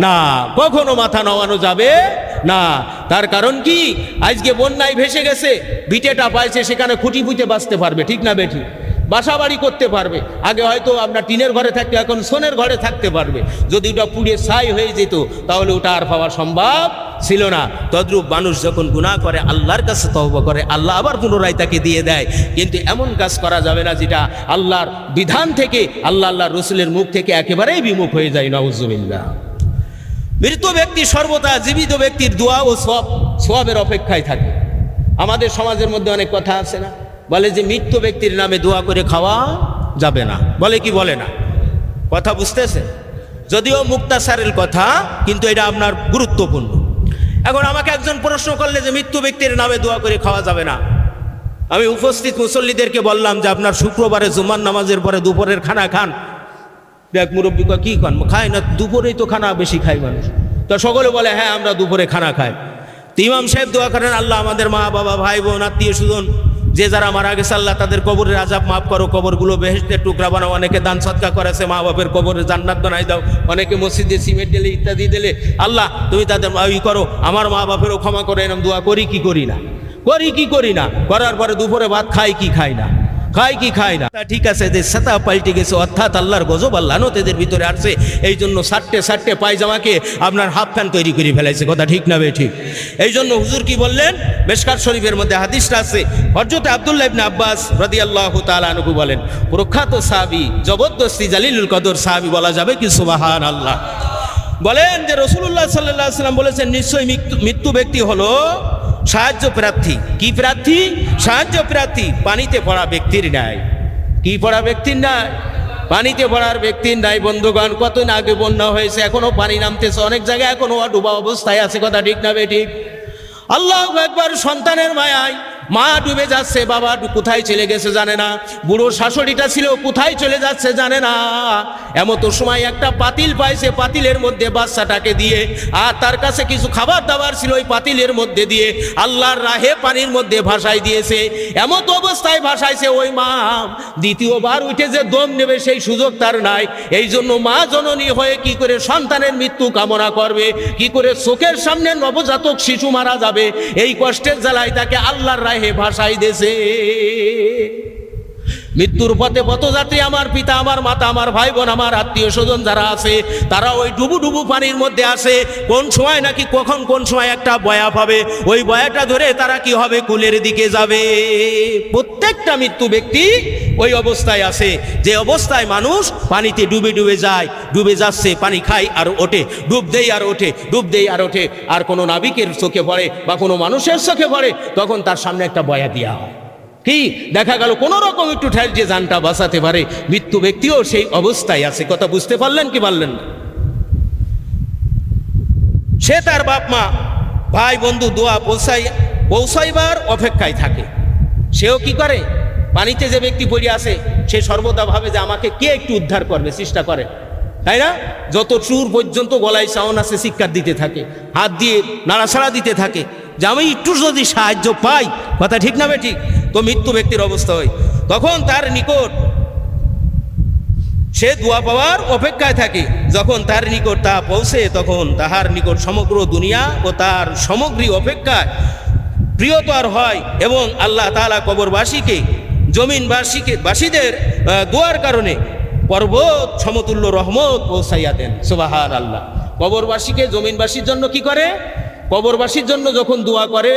না, কখনো মাথা নওয়ানো যাবে না। তার কারণ কি? আজকে বন্যায় ভেসে গেছে, ভিটেটা পাইছে, সেখানে খুঁটি পুঁতে বাঁচতে পারবে। ঠিক না বেঠিক? বাসা বাড়ি করতে পারবে। আগে হয়তো আপনার টিনের ঘরে থাকতে, এখন সোনের ঘরে থাকতে পারবে। যদি ওটা পুড়ে ছাই হয়ে যেত তাহলে ওটা আর পাওয়া সম্ভব ছিল না। তদ্রূপ মানুষ যখন গুনাহ করে, আল্লাহর কাছে তওবা করে, আল্লাহ আবার পুনরায় তাকে দিয়ে দেয়। কিন্তু এমন কাজ করা যাবে না যেটা আল্লাহর বিধান থেকে, আল্লাহর রসুলের মুখ থেকে একেবারেই বিমুখ হয়ে যায়। নাউজুবিল্লাহ। মৃত ব্যক্তি সর্বদা জীবিত ব্যক্তির দোয়া ও সওয়াবের অপেক্ষায় থাকে। আমাদের সমাজের মধ্যে অনেক কথা আছে না, বলে যে মৃত ব্যক্তির নামে দোয়া করে খাওয়া যাবে না। বলে কি বলে না? কথা বুঝতেছে? যদিও মুক্তাসারের কথা, কিন্তু এটা আপনার গুরুত্বপূর্ণ। এখন আমাকে একজন প্রশ্ন করলে যে মৃত্যু ব্যক্তির নামে দোয়া করে খাওয়া যাবে না, আমি উপস্থিত মুসল্লিদেরকে বললাম যে আপনার শুক্রবারে জুমার নামাজের পরে দুপুরের খানা খান। দেখ মুরব্বী কি খান? খায় না, দুপুরেই তো খানা বেশি খায় মানুষ। তো সকলে বলে হ্যাঁ আমরা দুপুরে খানা খাই। তো ইমাম সাহেব দোয়া করেন, আল্লাহ আমাদের মা বাবা, ভাই বোন, আত্মীয় স্বজন যে যারা মারা গেছে, আল্লাহ তাদের কবরের আযাব মাফ করো, কবরগুলো বেহেশতের টুকরা বানাও। অনেকে দান সদকা করেছে, মা বাপের কবরে জান্নাত বানাই দাও। অনেকে মসজিদে সিমেন্ট দিলে, ইত্যাদি দিলে, আল্লাহ তুমি তাদের করো, আমার মা বাপেরও ক্ষমা করে। এরকম দোয়া করি কি করি না? করি কি করি না? করার পরে দুপুরে ভাত খাই কি খাই না? খায় কি খায় না? ঠিক আছে, যে সাতা পাল্টে গেছে, অর্থাৎ আল্লাহর গজব, আল্লাহ লানত এদের ভিতরে আসছে। এই জন্য সাট্টে পায়জামাকে আপনার হাফ প্যান্ট তৈরি করে ফেলাইছে। কথা ঠিক না ঠিক? এই জন্য হুজুর কি বললেন? মিশকাত শরীফের মধ্যে হাদিসটা আছে, হযরত আব্দুল্লাহ ইবনে আব্বাস রাদিয়াল্লাহু তাআলা আনহু বলেন, প্রখ্যাত সাহাবী, জবরদস্তি জালিলুল কদর সাহাবী বলা যাবে কি? সুবহানাল্লাহ। বলেন যে রাসূলুল্লাহ সাল্লাল্লাহু আলাইহি ওয়াসাল্লাম বলেছেন, নিশ্চয়ই মৃত্যু ব্যক্তি হলো সাহায্য প্রার্থী। কি প্রার্থী? সাহায্য প্রার্থী। পানিতে পড়া ব্যক্তির ন্যায়। কি পড়া ব্যক্তির ন্যায়? পানিতে পড়ার ব্যক্তির ন্যায়। বন্ধুগণ, কতদিন আগে বন্যা হয়েছে, এখনো পানি নামতেছে, অনেক জায়গায় এখনো ডুবা অবস্থায় আছে। কথা ঠিক না বেঠিক? আল্লাহু আকবার। সন্তানের মায়ায় মা ডুবে যাচ্ছে, বাবা কোথায় চলে গেছে জানে না, বুড়ো শাশুড়িটা ছিল কোথায় চলে যাচ্ছে জানে না। এমতো সময় একটা পাতিল পাইছে, পাতিলের মধ্যে বাচ্চাটাকে দিয়ে, আর তার কাছে কিছু খাবার দাবার ছিল, ওই পাতিলের মধ্যে দিয়ে আল্লাহর রাহে পানির মধ্যে ভাসাই দিয়েছে। এমত অবস্থায় ভাসাইছে, ওই মা দ্বিতীয়বার উঠে যে দম নেবে সেই সুযোগ তার নাই। এই জন্য মা জননী হয়ে কি করে সন্তানের মৃত্যু কামনা করবে? কি করে চোখের সামনে নবজাতক শিশু মারা যাবে? এই কষ্টের জ্বালায় তাকে আল্লাহর রাহে ভাসাই দেছে। মৃত্যুর পথে পথযাত্রী আমার পিতা, আমার মাতা, আমার ভাই বোন, আমার আত্মীয় স্বজন যারা আছে, তারা ওই ডুবু ডুবু পানির মধ্যে আসে। কোন সময় নাকি কখন কোন সময় একটা বয়া পাবে, ওই বয়াটা ধরে তারা কি হবে? কুলের দিকে যাবে। প্রত্যেকটা মৃত্যু ব্যক্তি ওই অবস্থায় আছে, যে অবস্থায় মানুষ পানিতে ডুবে ডুবে যায়, ডুবে যাচ্ছে, পানি খায় আর ওঠে, ডুব দেই আর ওঠে, ডুব দেই আর ওঠে। আর কোনো নাবিকের চোখে পড়ে বা কোনো মানুষের চোখে পড়ে, তখন তার সামনে একটা বয়া দেওয়া হয়। কি দেখা গেল? কোন রকম একটু ঠেল যে জানটা বাঁচাতে পারে। মৃত্যু ব্যক্তিও সেই অবস্থায় আছে। কথা বুঝতে পারলেন কি পারলেন না? সে তার বাপ মা, ভাই বন্ধু দোয়া পৌঁছাইবার অপেক্ষায় থাকে। সেও কি করে? পানিতে যে ব্যক্তি পড়ে আছে, সে সর্বদা ভাবে যে আমাকে কে একটু উদ্ধার করবে, চেষ্টা করে, তাই না? যত চুর পর্যন্ত গলায় সাউন আছে চিৎকার দিতে থাকে, হাত দিয়ে নাড়াছাড়া দিতে থাকে যে আমি একটু যদি সাহায্য পাই। কথা ঠিক না ঠিক? তো মৃত্যু ব্যক্তির অবস্থা হয়, তখন তার নিকট সে দোয়া পাওয়ার অপেক্ষায় থাকে। যখন তার নিকট তা পৌঁছে, তখন তাহার নিকট সমগ্র দুনিয়া ও তার সামগ্রী অপেক্ষায় প্রিয়তর হয়, এবং আল্লাহ তাআলা কবরবাসীকে, বাসীদের দোয়ার কারণে পর্বত সমতুল্য রহমত পৌঁছাইয়া দেন। সুবহানাল্লাহ। কবরবাসীকে, জমিনবাসীর জন্য কি করে? কবরবাসীর জন্য যখন দোয়া করে,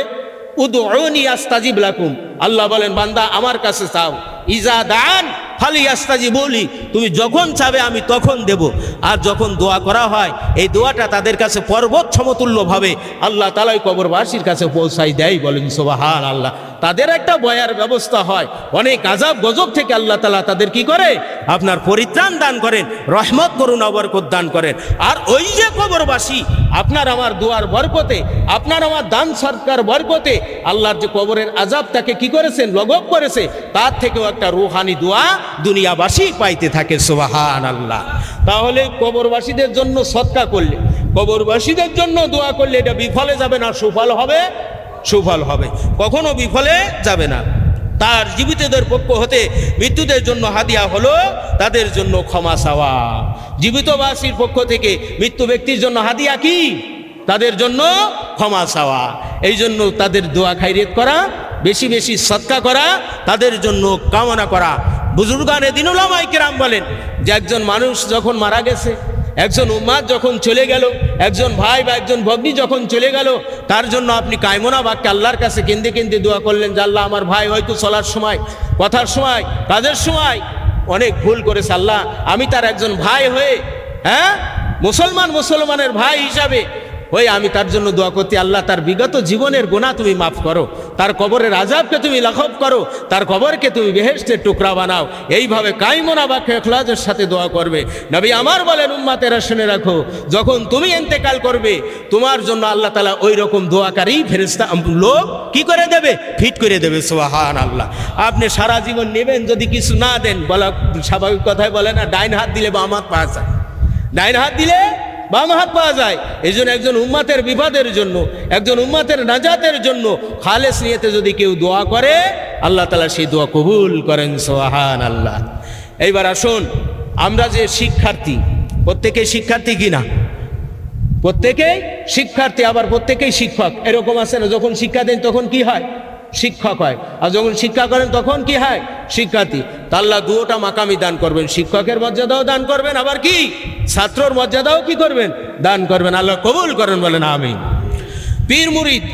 উদউনি আস্তাজিব লাকুম, আল্লাহ বলেন বান্দা আমার কাছে চাও, ইজা দান ফালিয়াস্তাজিবু লি, তুমি যখন চাবে আমি তখন দেব। আর যখন দোয়া করা হয় এই দোয়াটা তাদের কাছে পর্বত সমতুল্যভাবে আল্লাহ তাআলা কবরবাসীর কাছে পৌঁছাই দেয়। বলেন সুবহানাল্লাহ। তাদের একটা বয়ার ব্যবস্থা হয়, অনেক আযাব গজব থেকে আল্লাহ তাআলা তাদের কি করে, আপনার পরিত্রাণ দান করেন, রহমত করুণা বরকত দান করেন। আর ওই যে কবরবাসী আপনার আমার দোয়ার বরকতে, আপনার আমার দান সৎকার বরকতে আল্লাহর যে কবরের আযাবটাকে কি করেছেন, লঘব করেছে, তার থেকেও একটা রুহানি দোয়া দুনিয়াবাসী পাইতে থাকে। সুবহানাল্লাহ। তাহলে কবরবাসীদের জন্য সদকা করলে, কবরবাসীদের জন্য দোয়া করলে এটা বিফলে যাবে না, সুফল হবে, সুফল হবে, কখনো বিফলে যাবে না। তার জীবিতদের পক্ষ হতে মৃত্যুদের জন্য হাদিয়া হলো তাদের জন্য ক্ষমা চাওয়া। জীবিতবাসীর পক্ষ থেকে মৃত্যু ব্যক্তির জন্য হাদিয়া কি, তাদের জন্য ক্ষমা চাওয়া। এই জন্য তাদের দোয়া খায়রিয়ত করা, বেশি বেশি সদকা করা, তাদের জন্য কামনা করা। বুজুর্গানে দিন উলামায়ে কেরাম বলেন যে একজন মানুষ যখন মারা গেছে, একজন উম্মাত যখন চলে গেল, একজন ভাই বা একজন ভগ্নী যখন চলে গেল, তার জন্য আপনি কায়মনা বাক্যে আল্লাহর কাছে কেঁদে কেঁদে দোয়া করলেন যে আল্লাহ আমার ভাই হয়তো চলার সময়, কথার সময়, কাজের সময় অনেক ভুল করেছে, আল্লাহ আমি তার একজন ভাই হয়ে, মুসলমানের ভাই হিসাবে ওই আমি তার জন্য দোয়া করতে, আল্লাহ তার বিগত জীবনের গুনাহ তুমি মাফ করো, তার কবরের আযাবকে তুমি লাঘব করো, তার কবরকে তুমি বেহেশতের টুকরা বানাও। এইভাবে কায়মনা বাক্যে ইখলাসের সাথে দোয়া করবে। নবী আমার বলেন উম্মতেরা শুনে রাখো, যখন তুমি ইন্তেকাল করবে তোমার জন্য আল্লাহ তাআলা ওই রকম দোয়াকারী ফেরেশতা লোক কি করে দেবে, ফিট করে দেবে। সুবহানাল্লাহ। আপনি সারা জীবন নেবেন, যদি কিছু না দেন, বলা স্বাভাবিক কথায় বলে না, ডাইন হাত দিলে বাম হাত পাওয়া যায়, ডাইন হাত দিলে বাম হাত পাওয়া যায়। এই জন্য একজন উম্মতের বিপদের জন্য, একজন উম্মতের নাজাতের জন্য খালেস নিয়তে যদি কেউ দোয়া করে আল্লাহ তাআলা সেই দোয়া কবুল করেন। সুবহানাল্লাহ। এইবার আসুন, আমরা যে শিক্ষার্থী, প্রত্যেকেই শিক্ষার্থী কিনা, প্রত্যেকেই শিক্ষার্থী, আবার প্রত্যেকেই শিক্ষক। এরকম আছে না, যখন শিক্ষা দেন তখন কি হয়, শিক্ষক হয়, আর যখন শিক্ষা করেন তখন কি হয়, শিক্ষার্থী। তা আল্লাহ দুটোটা মাকামি দান করবেন, শিক্ষকের মর্যাদাও দান করবেন, আবার কি ছাত্রর মর্যাদাও কি করবেন, দান করবেন। আল্লাহ কবুল করেন, বলেন আমিন। পীর মুরিদ,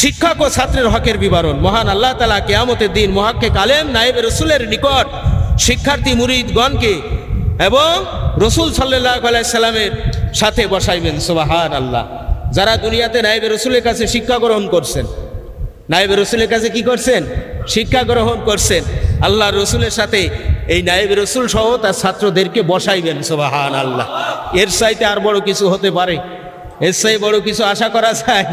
শিক্ষক ও ছাত্রের হকের বিবরণ। মহান আল্লাহ তাআলা কিয়ামতের দিন মুহাক্কিক আলেম নায়েবে রাসূলের নিকট শিক্ষার্থী মুরিদগণকে এবং রাসূল সাল্লাল্লাহু আলাইহি সাল্লামের সাথে বসাইবেন। সুবহানাল্লাহ। যারা দুনিয়াতে নায়েবে রাসূলের কাছে শিক্ষা গ্রহণ করছেন, নায়েবে রাসূলের কাছে কি করছেন, শিক্ষা গ্রহণ করছেন, আল্লাহ রসুলের সাথে এই নায়েবে রাসূল সহ তার ছাত্রদেরকে বসাইবেন। সুবহানাল্লাহ। এর চাইতে আর বড় কিছু হতে পারে, এর চাইতে বড় কিছু আশা করা যায়?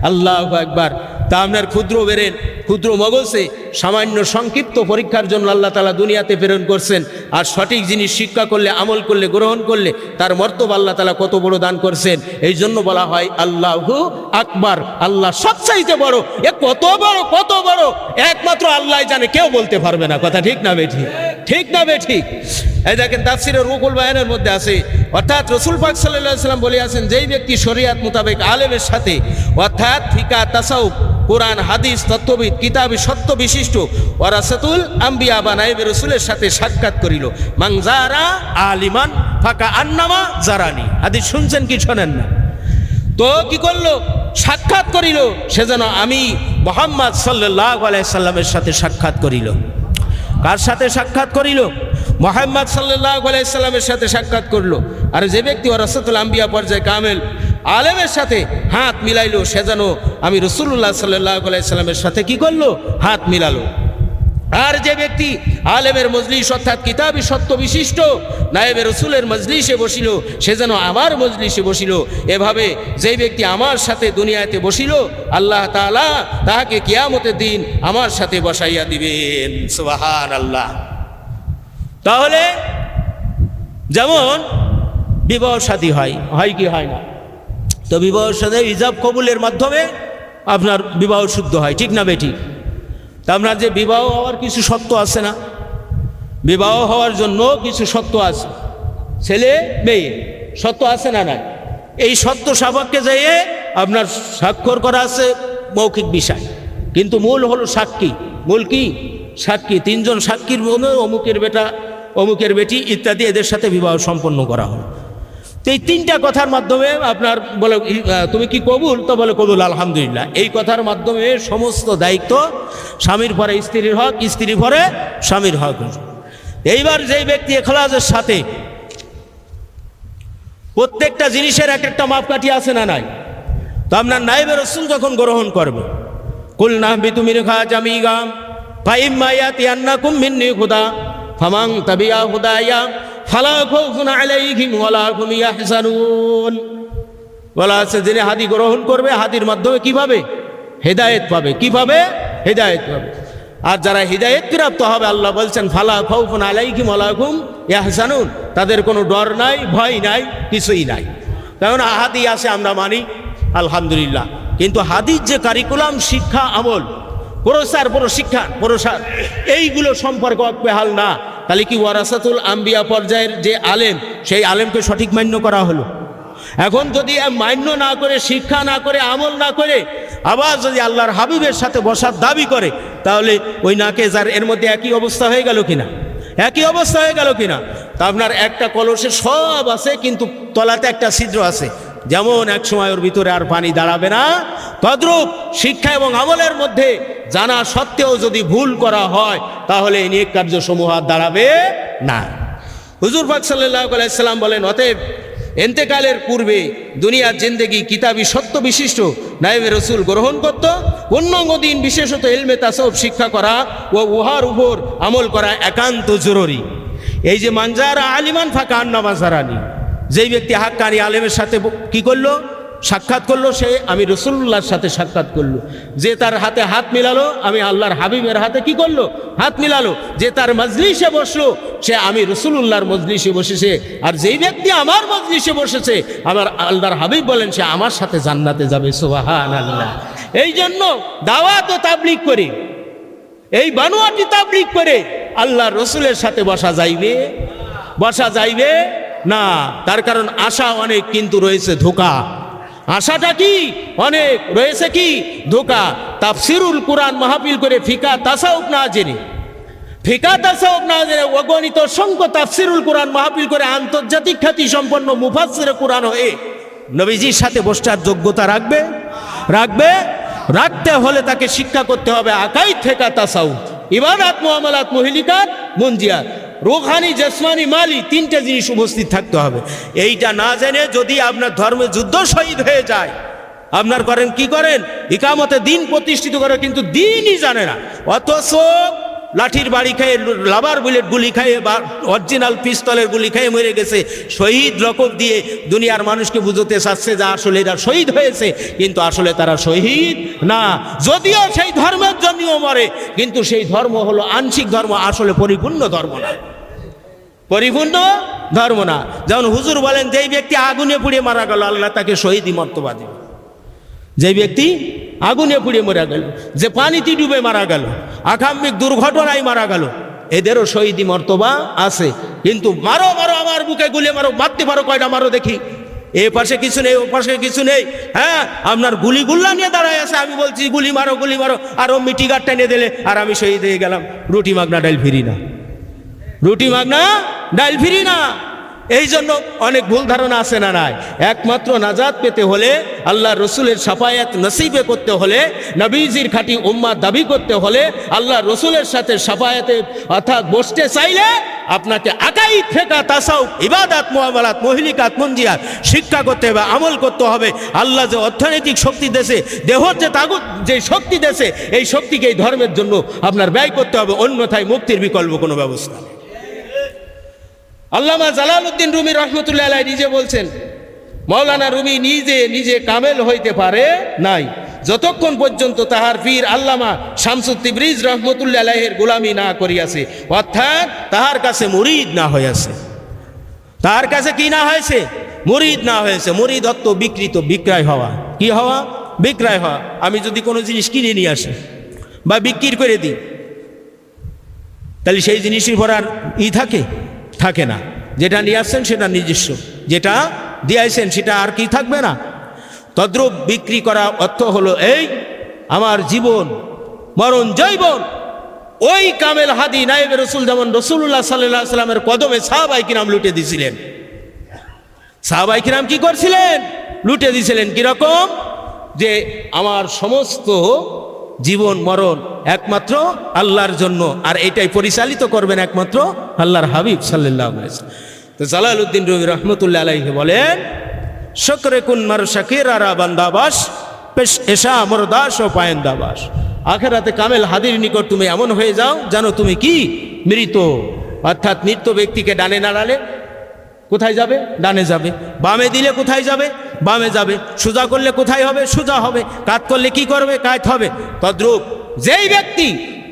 আল্লাহু আকবার। তা আপনার ক্ষুদ্র বেরেন, ক্ষুদ্র মগজে সামান্য সংক্ষিপ্ত পরীক্ষার জন্য আল্লাহ তাআলা দুনিয়াতে প্রেরণ করছেন। আর সঠিক জিনিস শিক্ষা করলে, আমল করলে, গ্রহণ করলে তার মর্তবা আল্লাহ তাআলা কত বড় দান করছেন। এই জন্য বলা হয় আল্লাহু আকবার, আল্লাহ সবচাইতে বড়। এ কত বড়, কত বড় একমাত্র আল্লাহ জানে, কেউ বলতে পারবে না। কথা ঠিক না বেঠিক? ঠিক না বেঠিক? এই দেখেন তাফসীরে রুহুল বায়ানের মধ্যে আছে, অর্থাৎ রাসূল পাক সাল্লাল্লাহু আলাইহি ওয়াসাল্লাম বলেছেন, যেই ব্যক্তি শরীয়ত মোতাবেক আলেমের সাথে, অর্থাৎ ফিকা, তাসাউফ, কোরআন, হাদিস, তত্ত্ববিদ, কিতাবী সত্য বিশিষ্ট ওয়ারাসাতুল আম্বিয়া বা নায়েবে রাসূলের সাথে সাক্ষাৎ করিল, মান যারা আলিমান ফাকা আন্নামা জারানি। হাদিস শুনছেন কি শোনেন না? তো কি করলো, সাক্ষাৎ করিল, সে যেন আমি মুহাম্মদ সাল্লাল্লাহু আলাইহি সাল্লামের সাথে সাক্ষাৎ করিল। কার সাথে সাক্ষাৎ করিল? মুহাম্মদ সাল্লাল্লাহু আলাইহি সাল্লামের সাথে সাক্ষাৎ করলো। আর যে ব্যক্তি ওয়ারাসাতুল আম্বিয়া পর্যায়ে কামেল আলেমের সাথে হাত মিলাইলো, সে যেন আমি রাসূলুল্লাহ সাল্লাল্লাহু আলাইহি সাল্লামের সাথে কি করলো, হাত মিলালো। আর যে ব্যক্তি আলেমের মজলিস অর্থাৎ কিতাবী সত্য বিশিষ্ট নায়েবে রাসূলের মজলিসে বসিল, সে যেন আমার মজলিসে বসিল। এভাবে যেই ব্যক্তি আমার সাথে দুনিয়াতে বসিল, আল্লাহ তাআলা তাহাকে কিয়ামতের দিন আমার সাথে বসাইয়া দিবেন। সুবহানাল্লাহ। তাহলে যেমন বিবাহ শাদী হয় কি হয় না? তো বিবাহ শাদী ইজাব কবুলের মাধ্যমে আপনার বিবাহ শুদ্ধ হয়, ঠিক না বেঠিক? তা আপনার যে বিবাহ হওয়ার কিছু শর্ত আছে না, বিবাহ হওয়ার জন্য কিছু শর্ত আছে, ছেলে মেয়ে শর্ত আছে না? না, এই শর্ত সাপেক্ষে যেয়ে আপনার স্বাক্ষর করা আছে মৌখিক বিষয়, কিন্তু মূল হলো সাক্ষী। মূল কি? সাক্ষী। তিনজন সাক্ষীর মনে অমুকের বেটা, অমুকের বেটি ইত্যাদি, এদের সাথে বিবাহ সম্পন্ন করা হলো। তো এই তিনটা কথার মাধ্যমে আপনার বলে তুমি কি কবুল, তো বলে কবুল আলহামদুলিল্লাহ। এই কথার মাধ্যমে সমস্ত দায়িত্ব স্বামীর পরে স্ত্রীর হক, স্ত্রীর পরে স্বামীর হক। এইবার যেই ব্যক্তি ইখলাসের সাথে প্রত্যেকটা জিনিসের এক একটা মাপকাঠি আছে না নাই, তো আপনার নায়েবে রাসূল যখন গ্রহণ করবে, কুল নাহবিতু মিনহা জামিআন ফাইম্মা ইয়াতিয়ান্নাকুম মিন্নি হুদা ফামান তাবিআ হুদায়া ফালা খাউফুন আলাইহিম ওয়ালা হুম ইয়াহজানুন। বলা আছে যিনি হাদি গ্রহণ করবে, হাদির মাধ্যমে কি পাবে? হেদায়েত পাবে। কি পাবে? হেদায়েত পাবে। আর যারা হিদায়েত প্রাপ্ত হবে, আল্লাহ বলছেন ফালা খাউফুন আলাইহিম ওয়ালা হুম ইয়াহজানুন, তাদের কোনো ডর নাই, ভয় নাই, কিছুই নাই। কারণ হাদি আছে আমরা মানি আলহামদুলিল্লাহ, কিন্তু হাদিস যে কারিকুলাম, শিক্ষা, আমল, প্রসার, প্রসার এইগুলো সম্পর্কে অকবেহাল না, তাহলে কি ওয়ারাসাতুল আম্বিয়া পর্যায়ের যে আলেম, সেই আলেমকে সঠিক মান্য করা হলো? এখন যদি মান্য না করে, শিক্ষা না করে, আমল না করে, আবার যদি আল্লাহর হাবিবের সাথে বসার দাবি করে, তাহলে ওই নাকেজার এর মধ্যে একই অবস্থা হয়ে গেল কিনা? একই অবস্থা হয়ে গেল কিনা? তা আপনার একটা কলসে সব আছে, কিন্তু তলাতে একটা ছিদ্র আছে। যেমন এক সময় ওর ভিতরে আর পানি দাঁড়াবে না, তদ্রূপ শিক্ষা এবং আমলের মধ্যে জানা সত্ত্বেও যদি ভুল করা হয়, তাহলে এই নেক কার্যসমূহ আর দাঁড়াবে না। হুজুর পাক সাল্লাল্লাহু আলাইহি সাল্লাম বলেন, অতএব এন্তেকালের পূর্বে দুনিয়ার জিন্দেগি কিতাবি সত্য বিশিষ্ট নায়েবে রাসূল গ্রহণ করত। অন্য দিন বিশেষত ইলমে তাসাউফ শিক্ষা করা ও উহার উপর আমল করা একান্ত জরুরি। এই যে মানজারা আলিমান ফাঁকা আন্না মাজারানি, যেই ব্যক্তি হাক্কানি আলেমের সাথে কি করলো? সাক্ষাৎ করলো, সে আমি রাসূলুল্লাহর সাথে সাক্ষাৎ করলো। যে তার হাতে হাত মিলালো, আমি আল্লাহর হাবিবের হাতে কি করলো? হাত মিলালো। যে তার মজলিসে বসলো, সে আমি রাসূলুল্লাহর মজলিসে বসেছে। আর যেই ব্যক্তি আমার মজলিসে বসেছে, আমার আল্লাহর হাবিব বলেন, সে আমার সাথে জান্নাতে যাবে। সুবহানাল্লাহ। এই জন্য দাওয়াত ও তাবলীগ করে, এই বানোয়াটি তাবলীগ করে আল্লাহর রাসূলের সাথে বসা যাইবে? বসা যাইবে না। তার কারণ আশা অনেক, কিন্তু রয়েছে ধোঁকা। আশাটা কি? অনেক রয়েছে কি? ধোঁকা। তাফসিরুল কোরআন মাহফিল করে ফিকা তাসাউফ না জেনে, অগণিত সংখ্য তাফসিরুল কোরআন মাহফিল করে আন্তর্জাতিক খ্যাতি সম্পন্ন মুফাসসিরে কোরআন হয়ে নবীজির সাথে বসার যোগ্যতা রাখবে? রাখবে? রাখতে হলে তাকে শিক্ষা করতে হবে আকাইদ থেকে তাসাউফ, ইবাদত, মুআমালাত, মুহলিকাত, মুনজিয়াত, রুহানি, জসমানি, মালি, তিনটে জিনিস উপস্থিত থাকতে হবে। এইটা না জেনে যদি আপনার ধর্মে যুদ্ধ শহীদ হয়ে যায়, আপনার করেন কি করেন? ইকামতে দিন প্রতিষ্ঠিত করে, কিন্তু দিনই জানে না। অথচ লাঠির বাড়ি খেয়ে, লাবার বুলেট গুলি খেয়ে, বা অরিজিনাল পিস্তলের গুলি খেয়ে মরে গেছে, শহীদ লকব দিয়ে দুনিয়ার মানুষকে বুঝতে চাচ্ছে যে আসলে এরা শহীদ হয়েছে, কিন্তু আসলে তারা শহীদ না। যদিও সেই ধর্মের জন্যও মরে, কিন্তু সেই ধর্ম হলো আংশিক ধর্ম, আসলে পরিপূর্ণ ধর্ম না। পরিপূর্ণ ধর্ম না। যেমন হুজুর বলেন, যেই ব্যক্তি আগুনে পুড়িয়ে মারা গেল, আল্লাহ তাকে শহীদি মর্তবা দেবে। যেই ব্যক্তি আগুনে পুড়িয়ে মারা গেল, যে পানিতে ডুবে মারা গেল, আকাম্মিক দুর্ঘটনায় মারা গেল, এদেরও শহীদি মর্তবা আছে। কিন্তু মারো মারো, আমার বুকে গুলি মারো, মারতে পারো কয়টা মারো দেখি। এ পাশে কিছু নেই, ও পাশে কিছু নেই। হ্যাঁ, আপনার গুলিগুল্লা নিয়ে দাঁড়ায় আছে, আমি বলছি গুলি মারো, গুলি মারো, আর ও মিটিগার টেনে দিলে, আর আমি শহীদ হয়ে গেলাম। রুটি মাগনা ডাইল ফিরি না, রুটি মাগনা ডাইল ফিরি না। এই জন্য অনেক ভুল ধারণা আছে না নাই। একমাত্র নাজাত পেতে হলে, আল্লাহ রসুলের সাফায়াত নসিবে করতে হলে, নবীজির খাঁটি উম্মাত দাবি করতে হলে, আল্লাহ রসুলের সাথে সাফায়াতে অর্থাৎ বসতে চাইলে আপনাকে আকাইদ, ফিকহ, তাসাউফ, ইবাদত, মুআমালাত, মুহলিকাত, মুনজিয়াত শিক্ষা করতে হবে, আমল করতে হবে। আল্লাহ যে অর্থনৈতিক শক্তি দেশে, দেহর যে তাগুত যে শক্তি দেশে, এই শক্তিকে এই ধর্মের জন্য আপনার ব্যয় করতে হবে, অন্যথায় মুক্তির বিকল্প কোনো ব্যবস্থা নেই। আল্লামা জালালউদ্দিন রুমি রহমতুল্লাহ আলাইহি নিজে বলছেন, মাওলানা রুমি নিজে কামেল হইতে পারে নাই, যতক্ষণ পর্যন্ত তাহার পীর আল্লামা শামসুত তিবরিজ রহমতুল্লাহ আলাইহির গোলামি না করিয়াছে, অর্থাৎ তাহার কাছে মুরিদ না হয়েছে। তাহার কাছে কি না হয়েছে? মুরিদ না হয়েছে। মুরিদত্ব বিকৃত, বিক্রয় হওয়া। কি হওয়া? বিক্রয় হওয়া। আমি যদি কোনো জিনিস কিনে নিয়ে আসি বা বিক্রি করে দিই, তাহলে সেই জিনিসের পর আর থাকে না। যেটা নিয়ে আসছেন সেটা নিজস্ব, যেটা দিয়েছেন সেটা আর কি থাকবে না। তদ্রূপ বিক্রি করা অর্থ হলো এই আমার জীবন মরণ জৈবন ওই কামেল হাদি নায়েবে রসুল, যেমন রসুল্লাহ সাল্লাল্লাহু আলাইহি ওয়াসাল্লামের কদমে সাহাবায়ে কিরাম লুটে দিয়েছিলেন। সাহাবায়ে কিরাম কি করছিলেন? লুটে দিয়েছিলেন। কিরকম? যে আমার সমস্ত জীবন মরণ একমাত্র আল্লাহর জন্য, আর এটাই পরিচালিত করবেন একমাত্র আল্লাহর হাবিব সাল্লাল্লাহু আলাইহি ওয়াসাল্লাম। তো জালালউদ্দিন রুমি রহমতুল্লাহ আলাইহি বলেন, শুকরে কুন মার শাকির আরা বান্দাবাস পেশ এশা মরদাস ও পায়েন্দাবাস। আখেরাতে কামেল হাদির নিকট তুমি এমন হয়ে যাও জানো তুমি কি মৃত। অর্থাৎ মৃত ব্যক্তিকে ডানে নাড়ালে কোথায় যাবে? ডানে যাবে। বামে দিলে কোথায় যাবে? বামে যাবে। সোজা করলে কোথায় হবে? সোজা হবে। কাত করলে কি করবে? কাত হবে। তদ্রূপ যেই ব্যক্তি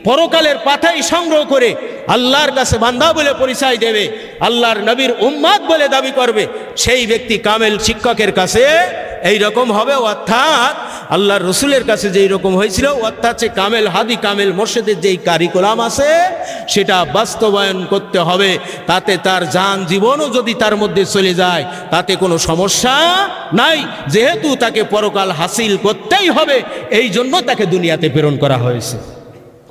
পরকালের পাতাই সংগ্রহ করে আল্লাহর কাছে বান্দা বলে পরিচয় দেবে, আল্লাহর নবীর উম্মাত বলে দাবি করবে, সেই ব্যক্তি কামেল শিক্ষকের কাছে এই রকম হবে। অর্থাৎ আল্লাহর রসুলের কাছে যেই রকম হয়েছিল, অর্থাৎ সে কামেল হাদি কামেল মোর্শেদের যেই কারিকুলাম আছে সেটা বাস্তবায়ন করতে হবে। তাতে তার জান জীবনও যদি তার মধ্যে চলে যায় তাতে কোনো সমস্যা নাই, যেহেতু তাকে পরকাল হাসিল করতেই হবে, এই জন্য তাকে দুনিয়াতে প্রেরণ করা হয়েছে।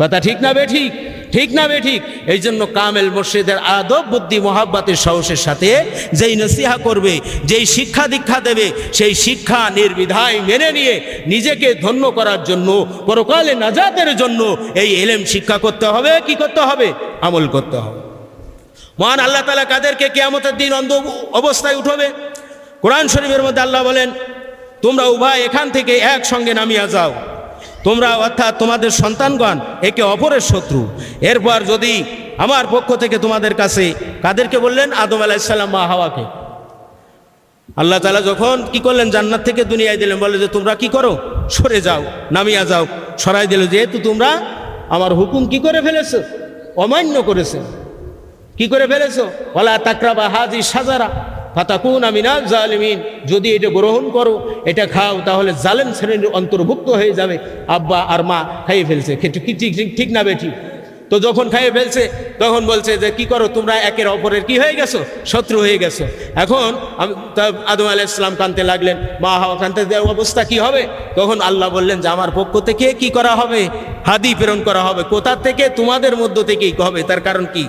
কথা ঠিক না বেঠিক? ঠিক না বেঠিক? এই জন্য কামেল মুর্শিদের আদব বুদ্ধি মোহাব্বতের সাহসের সাথে যেই নসিহা করবে, যেই শিক্ষা দীক্ষা দেবে, সেই শিক্ষা নির্বিধায় মেনে নিয়ে নিজেকে ধন্য করার জন্য, পরকালে নাজাতের জন্য এই এলেম শিক্ষা করতে হবে। কি করতে হবে? আমল করতে হবে। মহান আল্লাহ তাআলা কাদেরকে কিয়ামতের দিন অন্ধ অবস্থায় উঠবে? কোরআন শরীফের মধ্যে আল্লাহ বলেন, তোমরা উভয় এখান থেকে একসঙ্গে নামিয়া যাও। তোমরা অর্থাৎ তোমাদের সন্তানগণ একে অপরের শত্রু। এরপর যদি আমার পক্ষ থেকে তোমাদের কাছে, কাদেরকে বললেন? আদম আলাইহিস সালাম, মা হাওয়াকে। আল্লাহ তাআলা যখন কি করলেন? জান্নাত থেকে দুনিয়ায় দিলেন, বলে যে তোমরা কি করো? সরে যাও, নামিয়া যাও। সরাই দিল, যেহেতু তোমরা আমার হুকুম কি করে ফেলেছো? অমান্য করেছো। কি করে ফেলেছো? ওয়ালা তাকরাবা হাযি শাজারা ফাতাকুনা মিনাজ জালিমিন। যদি এটা গ্রহণ করো, এটা খাও, তাহলে জালেম শ্রেণীর অন্তর্ভুক্ত হয়ে যাবে। আব্বা আর মা খাইয়ে ফেলছে, ঠিক না বেঠি? তো যখন খাইয়ে ফেলছে তখন বলছে যে কি করো? তোমরা একের অপরের কি হয়ে গেছো? শত্রু হয়ে গেছো। এখন আদম আলাইহিস সালাম কাঁদতে লাগলেন, মা হাওয়া কাঁদতে দেওয়ার অবস্থা কি হবে? তখন আল্লাহ বললেন যে আমার পক্ষ থেকে কি করা হবে? হাদি প্রেরণ করা হবে। কোথা থেকে? তোমাদের মধ্য থেকেই হবে। তার কারণ কি?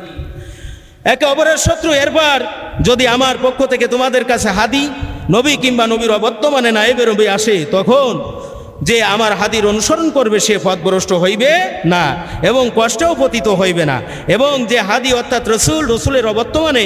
একে অপরের শত্রু। এরপর যদি আমার পক্ষ থেকে তোমাদের কাছে হাদি, নবী কিংবা নবীর বর্তমানে নায়েবে নবী আসে, তখন যে আমার হাদির অনুসরণ করবে সে পথভ্রষ্ট হইবে না এবং কষ্টেও পতিত হইবে না। এবং যে হাদি অর্থাৎ রসুলের অবর্তমানে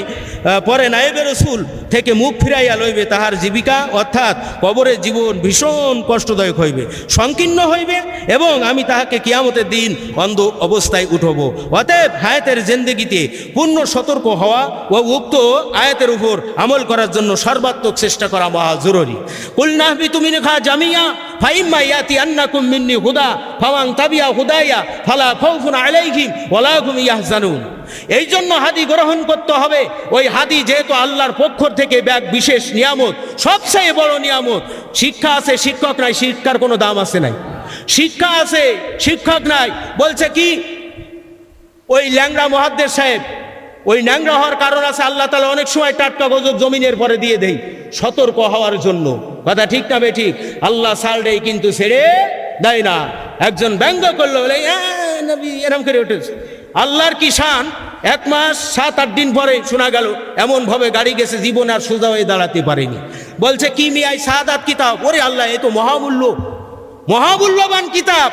পরে নায়েবে রসুল থেকে মুখ ফিরাইয়া লইবে, তাহার জীবিকা অর্থাৎ কবরের জীবন ভীষণ কষ্টদায়ক হইবে, সংকীর্ণ হইবে, এবং আমি তাহাকে কিয়ামতের দিন অন্ধ অবস্থায় উঠব। অতএব হায়াতের জিন্দেগিতে পূর্ণ সতর্ক হওয়া ও উক্ত আয়াতের উপর আমল করার জন্য সর্বাত্মক চেষ্টা করা মহা জরুরি। কুল নাহবিতু মিনহা জামিয়া ফাইম্মা ইয়াতি আন্নাকুম মিন্নি হুদা ফামান তাবিয়া হুদায়া ফালা খাউফুন আলাইহিম ওয়ালা হুম ইয়াহজানুন। এই জন্য হাদি গ্রহণ করতে হবে। ওই হাদি যেহেতু আল্লাহর পক্ষ থেকে এক বিশেষ নিয়ামত, সবচেয়ে বড় নিয়ামত। শিক্ষা আছে, শিক্ষক নাই, শিক্ষার কোনো দাম আছে নাই? শিক্ষা আছে, শিক্ষক নাই। বলছে কি? ওই ল্যাংড়া মুহাদ্দিস সাহেব, ওই ন্যাংরা হওয়ার কারণ আছে। আল্লাহ তাআলা অনেক সময় টাটকা গজব জমিনের পরে দিয়ে দেয় সতর্ক হওয়ার জন্য। কথা ঠিক না বেঠিক? আল্লাহ সালডেই কিন্তু ছেড়ে দেয় না। একজন ব্যঙ্গ করলো, বলে নবী এরম করে উঠেছে। আল্লাহর কি শান! 1 মাস 7-8 দিন পরে শোনা গেল এমনভাবে গাড়ি গেছে, জীবন আর সোজা হয়ে দাঁড়াতে পারেনি। বলছে কি মিয়াই শাহাদাত কিতাব? ওরে আল্লাহ, এ তো মহামূল্যবান কিতাব।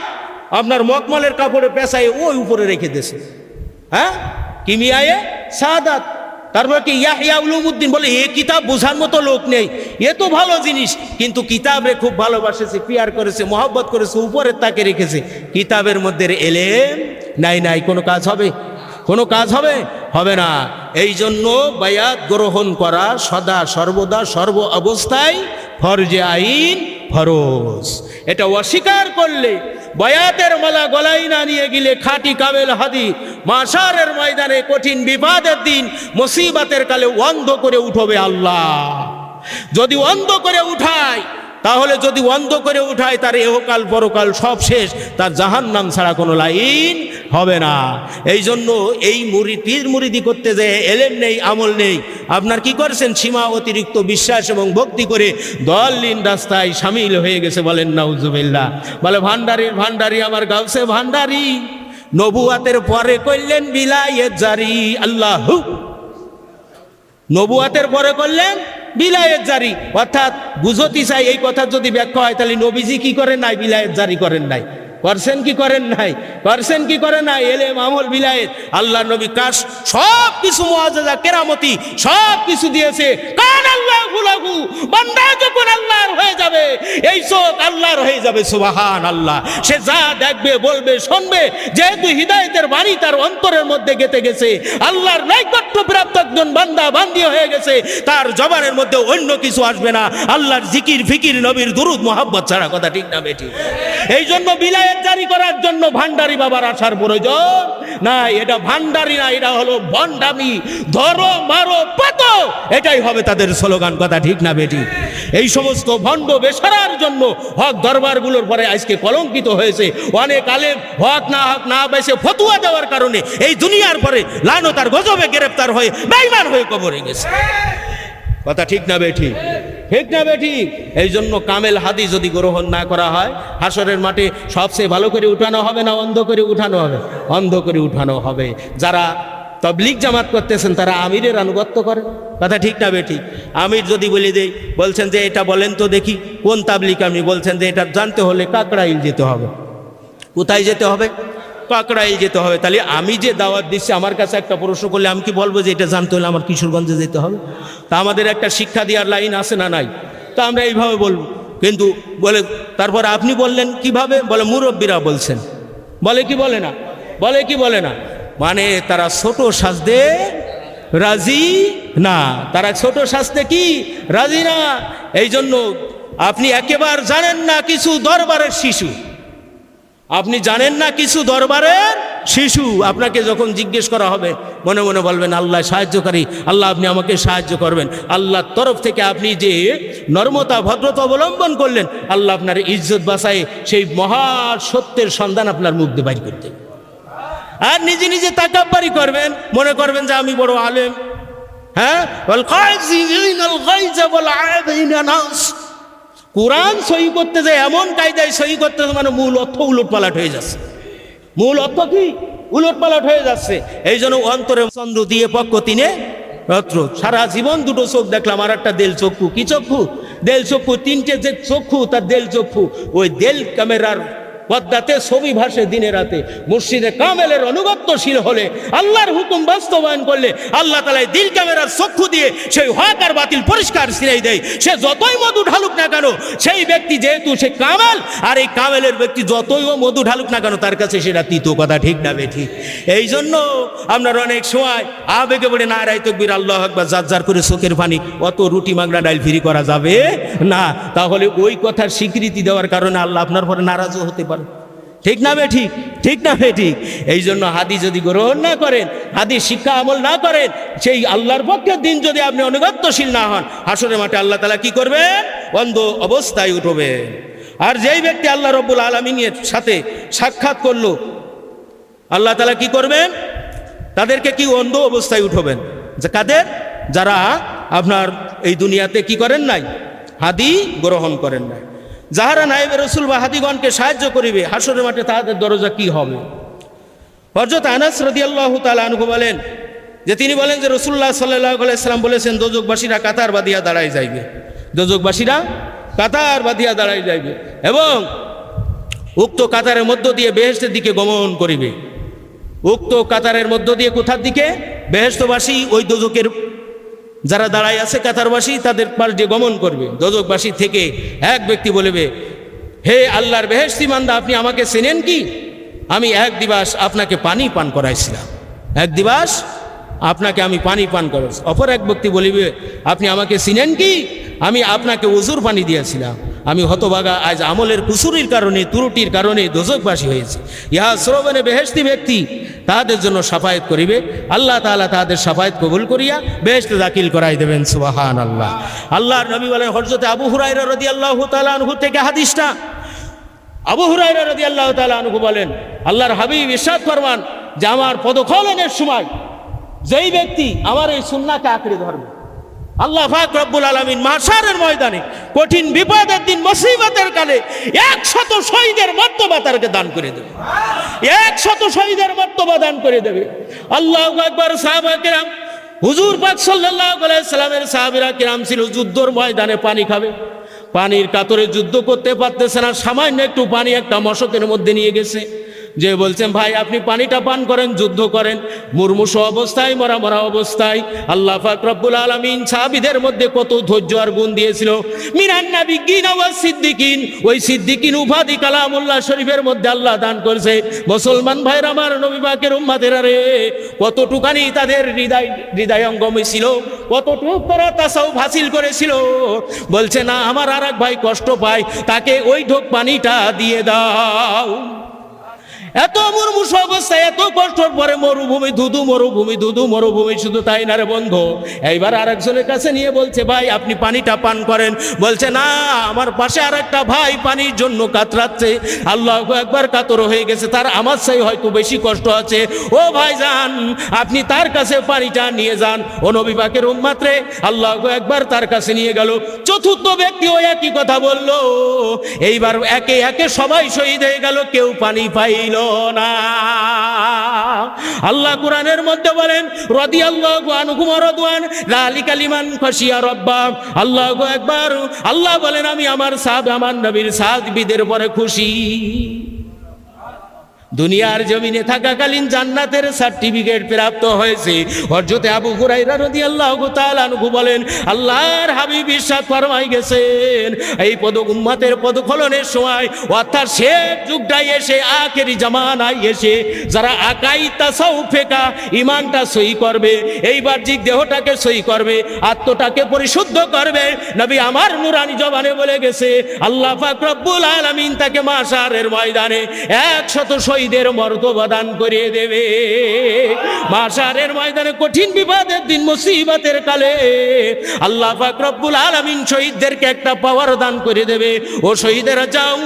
আপনার মকমলের কাপড়ে পেঁচায় ওই উপরে রেখে দিয়েছে। হ্যাঁ, কিমিয়ায়ে শাহাদাত। তারপর কি ইয়াহইয়া উলুমউদ্দিন বলে, এ কিতাব বোঝার মতো লোক নেই, এ তো ভালো জিনিস, কিন্তু কিতাবে খুব ভালোবাসেছে, পিয়ার করেছে, মহব্বত করেছে, উপরের তাকে রেখেছে। কিতাবের মধ্যে এলেম নাই, কোনো কাজ হবে? কোনো কাজ হবে? হবে না। এই জন্য বায়াত গ্রহণ করা সদা সর্বদা সর্ব অবস্থায় ফরজে আইন, ফরজ। এটা অস্বীকার করলে, বায়াতের মালা গলায় না নিয়ে গেলে খাঁটি কামেল হাদি মাশারের ময়দানে কঠিন বিপদের দিন মুসিবতের কালে অন্ধ করে উঠবে আল্লাহ। যদি অন্ধ করে উঠায়, তাহলে যদি অন্ধ করে উঠায় তার এহকাল পরকাল সব শেষ, তার জাহান্নাম ছাড়া কোনো লাইন হবে না। এই জন্য এই পীর মুরিদি করতে যে এলেম নেই, আমল নেই, আপনার কি করেছেন? সীমা অতিরিক্ত বিশ্বাস এবং ভক্তি করে দলিন রাস্তায় সামিল হয়ে গেছে। বলেন নাউজুবিল্লাহ। বলে ভান্ডারি আমার গাউসে ভান্ডারি, নবুয়াতের পরে করলেন বিলায়েত জারি। আল্লাহু, নবুয়াতের পরে করলেন বিলায়েত জারি, অর্থাৎ বুঝতে চাই এই কথা যদি ব্যাখ্যা হয় তাহলে নবীজি কি করেন নাই? বিলায়েত জারি করেন নাই। করছেন কি করেন নাই? করছেন কি করেন নাই? এলেম আমল বিলায়েত আল্লাহ নবী কাশ সব কিছু মুআজিজা কেরামতি সব কিছু দিয়েছে। কান আল্লাহু লাহু, বান্দা যখন আল্লাহর হয়ে যাবে এই চোখ আল্লাহর হয়ে যাবে, সুবহানাল্লাহ। সে যা দেখবে বলবে শুনবে, যেহেতু হিদায়াতের বাণী তার অন্তরের মধ্যে গেঁথে গেছে, আল্লাহর নৈকট্য প্রাপ্ত একজন বান্দা বান্দি হয়ে গেছে, তার জবানের মধ্যে অন্য কিছু আসবে না আল্লাহর জিকির ফিকির নবীর দুরূদ মুহাব্বত ছাড়া। কথা ঠিক না বেঠিক? এই জন্য বিলায়েত জারি করার জন্য ভান্ডারি বাবার আসার প্রয়োজন নাই। এটা ভান্ডারি না, এটা হলো ভণ্ডামি। ধরো মারো পাতো, এটাই হবে তাদের স্লোগান। কথা ঠিক না বেঠিক? এই সমস্ত ভণ্ড বেসারার জন্য হক দরবারগুলোর পরে আজকে কলঙ্কিত হয়েছে। অনেক আলেম হক না বেশে ফতুয়া দেওয়ার কারণে এই দুনিয়ার পরে লানতার গজবে গ্রেফতার হয়ে বেঈমান হয়ে কবরে গেছে। কথা ঠিক না বেঠিক? ঠিক না বেঠিক? এই জন্য কামেল হাদিস যদি গ্রহণ না করা হয় হাসরের মাঠে সবচেয়ে ভালো করে উঠানো হবে না অন্ধ করে উঠানো হবে? অন্ধ করে উঠানো হবে। যারা তবলিগ জামাত করতেছেন তারা আমিরের আনুগত্য করেন। কথা ঠিক না বেঠিক? আমির যদি বলে দেই, বলছেন যে এটা বলেন তো দেখি কোন তাবলিগ আমি, বলছেন যে এটা জানতে হলে কাকরাইল যেতে হবে। কোথায় যেতে হবে? কাকরাইল যেতে হবে। তাহলে আমি যে দাওয়াত দিচ্ছি আমার কাছে একটা প্রশ্ন করলে আমি কি বলবো যে এটা জানতে হলে আমার কিশোরগঞ্জে যেতে হবে? তা আমাদের একটা শিক্ষা দেওয়ার লাইন আছে না নাই? তা আমরা এইভাবে বলবো। কিন্তু বলে তারপর আপনি বললেন কিভাবে? বলে মুরব্বীরা বলছেন। বলে কি বলে না? বলে কি বলে না? মানে তারা ছোট সাজতে রাজি না, তারা ছোট সাজতে কি রাজি না। এই জন্য আপনি একেবারে জানেন না কিছু দরবারের শিশু, আপনি জানেন না কিছু দরবারের শিশু। আপনাকে যখন জিজ্ঞেস করা হবে মনে মনে বলবেন আল্লাহ সাহায্যকারী, আল্লাহ আপনি আমাকে সাহায্য করবেন। আল্লাহর তরফ থেকে আপনি যে নর্মতা ভদ্রতা অবলম্বন করলেন, আল্লাহ আপনার ইজ্জত বাঁচায় সেই মহা সত্যের সন্ধান আপনার মুখ দিয়ে বাইর করতে। আর নিজে নিজে তাকাব্বারি করবেন, মনে করবেন যে আমি বড় আলেম। হ্যাঁ, কোরআন সহি করতে যায় এমন কায়দায় সহি করতে মানে মূল অর্থ উলটপালট হয়ে যাচ্ছে। মূল অর্থ কি? উলটপালট হয়ে যাচ্ছে। এই জন্য অন্তরে চন্দ্র দিয়ে পক্ষ তিনে রত্র। সারা জীবন দুটো চোখ দেখলাম, আর একটা দেল চক্ষু। কি চক্ষু? দেল চক্ষু। তিনটে যে চক্ষু তার দেল চক্ষু। ওই দেল ক্যামেরার পদ্মাতে ছবি ভাসে দিনে রাতে। মুর্শিদে কামেলের অনুগত্যশীল হলে, আল্লাহর হুকুম বাস্তবায়ন করলে আল্লাহ তাআলা দিল ক্যামেরার চক্ষু দিয়ে সেই হক আর বাতিল পরিষ্কার ছিনাই দেয়। সে যতই মধু ঢালুক না কেন, সেই ব্যক্তি যেহেতু সে কামেল, আর এই কামেলের ব্যক্তি যতই মধু ঢালুক না কেন তার কাছে সেটা তিতো। কথা ঠিক না বেঠিক? এই জন্য আপনার অনেক সময় আবেগে পড়ে নারায়ে তাকবীর আল্লাহু আকবার যার যার করে চোখের পানি, অত রুটি মাগনা ডাইল ফ্রি করা যাবে না। তাহলে ওই কথার স্বীকৃতি দেওয়ার কারণে আল্লাহ আপনার পরে নারাজও হতে পারে। ঠিক না বেঠিক? ঠিক না বেঠিক? এই জন্য হাদিস যদি গ্রহণ না করেন, হাদিস শিক্ষা আমল না করেন, সেই আল্লাহর পক্ষের দিন যদি আপনি অনুগত্যশীল না হন, হাসরের মাঠে আল্লাহ তাআলা কি করবেন? অন্ধ অবস্থায় উঠবে। আর যেই ব্যক্তি আল্লাহ রব্বুল আলামিনের সাথে সাক্ষাৎ করলো, আল্লাহ তাআলা কি করবেন? তাদেরকে কি অন্ধ অবস্থায় উঠবেন। যে কাদের? যারা আপনার এই দুনিয়াতে কি করেন নাই? হাদিস গ্রহণ করেন নাই। যাহারা নায়েবে রাসূল বা হাদিগণকে সাহায্য করিবে, হাসরের মাঠে তাদের দরজা কি হবে? হযরত আনাস রাদিয়াল্লাহু তাআলা আনহু বলেন যে তিনি বলেন যে রাসূলুল্লাহ সাল্লাল্লাহু আলাইহি সাল্লাম বলেছেন দোজখবাসীরা কাতার বাঁধিয়া দাঁড়ায় যাইবে। দোজখবাসীরা কাতার বাঁধিয়া দাঁড়ায় যাইবে এবং উক্ত কাতারের মধ্য দিয়ে বেহেশতের দিকে গমন করিবে। উক্ত কাতারের মধ্য দিয়ে কোথার দিকে? বেহেশতবাসী ওই দোজখের যারা দাঁড়ায় আছে কাতারবাসী তাদের পাশ দিয়ে গমন করবে। দোজখবাসী থেকে এক ব্যক্তি বলবে, হে আল্লাহর বেহেশতি বান্দা, আপনি আমাকে চেনেন কি? আমি এক দিবস আপনাকে পানি পান করাইছিলাম, এক দিবস আপনাকে আমি পানি পান করাইছি। অপর এক ব্যক্তি বলিবে, আপনি আমাকে চিনেন কি? আমি আপনাকে ওজুর পানি দিয়েছিলাম। আমি হতভাগা, আজ আমলের কুসুরির কারণে, ত্রুটির কারণে দোজখবাসী হয়েছে। ইহা শ্রবণে বেহেশতি ব্যক্তি তাদের জন্য সাফায়াত করিবে। আল্লাহ তাআলা তাদের সাফায়াত কবুল করিয়া বেহেশতে দাখিল করাই দেবেন। সুবহানাল্লাহ। আল্লাহর নবী বলেন, হযরত আবু হুরায়রা রাদিয়াল্লাহু তাআলা আনহু থেকে হাদিসটা। আবু হুরায়রা রাদিয়াল্লাহু তাআলা আনহু বলেন, আল্লাহর হাবিব ইরশাদ ফরমান যে আমার পদখলনের সময় যেই ব্যক্তি আমার এই সুন্নাহকে আঁকড়ে ধরবে, আল্লাহ পাক রব্বুল আলামিন মাহশারের ময়দানে কঠিন বিপদের দিন মুসিবতের কালে 100 শহীদের মর্তবা তাকে দান করে দেবে। 100 শহীদের মর্তবা দান করে দেবে। আল্লাহু আকবার। সাহাবায়ে কেরাম হুজুর পাক সাল্লাল্লাহু আলাইহি সাল্লামের সাহাবীরা কিরাম ছিল যুদ্ধর ময়দানে পানি খাবে, পানির কাতরে যুদ্ধ করতে পারতেছে না, সামান্য একটু পানি একটা মশকের মধ্যে নিয়ে গেছে, যে বলছেন ভাই আপনি পানিটা পান করেন, যুদ্ধ করেন। মুরমুষো অবস্থায়, মরা মরা অবস্থায় আল্লাহ পাক রব্বুল আলামিন সাহাবীদের মধ্যে কত ধৈর্য আর গুণ দিয়েছিল। মিনান নাবিয়্যিন ওয়া সিদ্দিকিন, ওই সিদ্দিকিন উপাধি কালামুল্লাহ শরীফের মধ্যে আল্লাহ দান করেছে। মুসলমান ভাইরা আমার, নবী পাকের উম্মতেরা রে, কতটুকানি তাদের হৃদয়ঙ্গম ছিল, কতটুক তারা তাসাউফ হাসিল করেছিল। বলছে না, আমার আর এক ভাই কষ্ট পায়, তাকে ওই ঢোক পানিটা দিয়ে দাও। এত মুরমুষ অবস্থায়, এত কষ্টর পরে মরুভূমি, ধুধু মরুভূমি, ধুধু মরুভূমি। শুধু তাই না রে বন্ধু, এইবার আরেকজনের কাছে নিয়ে বলছে ভাই আপনি পানিটা পান করেন। বলছে না, আমার পাশে আর একটা ভাই পানির জন্য কাতরাচ্ছে, আল্লাহু আকবার, কাতর হয়ে গেছে, তার আমার চাই হয়তো বেশি কষ্ট আছে। ও ভাই যান, আপনি তার কাছে পানিটা নিয়ে যান। ও নবী পাকের উম্মত রে, আল্লাহু আকবার, তার কাছে নিয়ে গেল। চতুর্থ ব্যক্তি ওই একই কথা বলল। এইবার একে একে সবাই শহীদ হয়ে গেল, কেউ পানি পাইল না। আল্লাহ কোরআনের মধ্যে বলেন রাদিয়াল্লাহু আনহুম ওয়া রাদওয়ান যালিকা লিমান খাশিয়া রাব্বা। আল্লাহু আকবার। আল্লাহ বলেন আমি আমার সাহাবা, আমার নবীর সাহাবীদের পরে খুশি। দুনিয়ার জমিনে থাকাকালীন জান্নাতের সার্টিফিকেট প্রাপ্ত হয়েছে। হযরত আবু হুরায়রা রাদিয়াল্লাহু তাআলা আনহু বলেন আল্লাহর হাবিব ইরশাদ ফরমাই গেছেন, এই উম্মতের পদখলনের সময়, অর্থাৎ শেষ যুগটাই এসে, আখেরি জামানায় এসে, যারা আকাই তাসাউফেকা ঈমানটা সহি করবে, এই বাহ্যিক দেহটাকে সহি করবে, আত্মটাকে পরিশুদ্ধ করবে, নবী আমার নুরানি জবানে বলে গেছে আল্লাহ পাক রব্বুল আলামিন তাকে মাশারের ময়দানে 100 শহীদের মর্তবা দান করে দেবে। মাশারের ময়দানে কঠিন বিপদের দিন, মুসিবতের কালে আল্লাহ পাক রব্বুল আলামিন শহীদদেরকে একটা পাওয়ার দান করে দেবে। ও শহীদেরা যাও,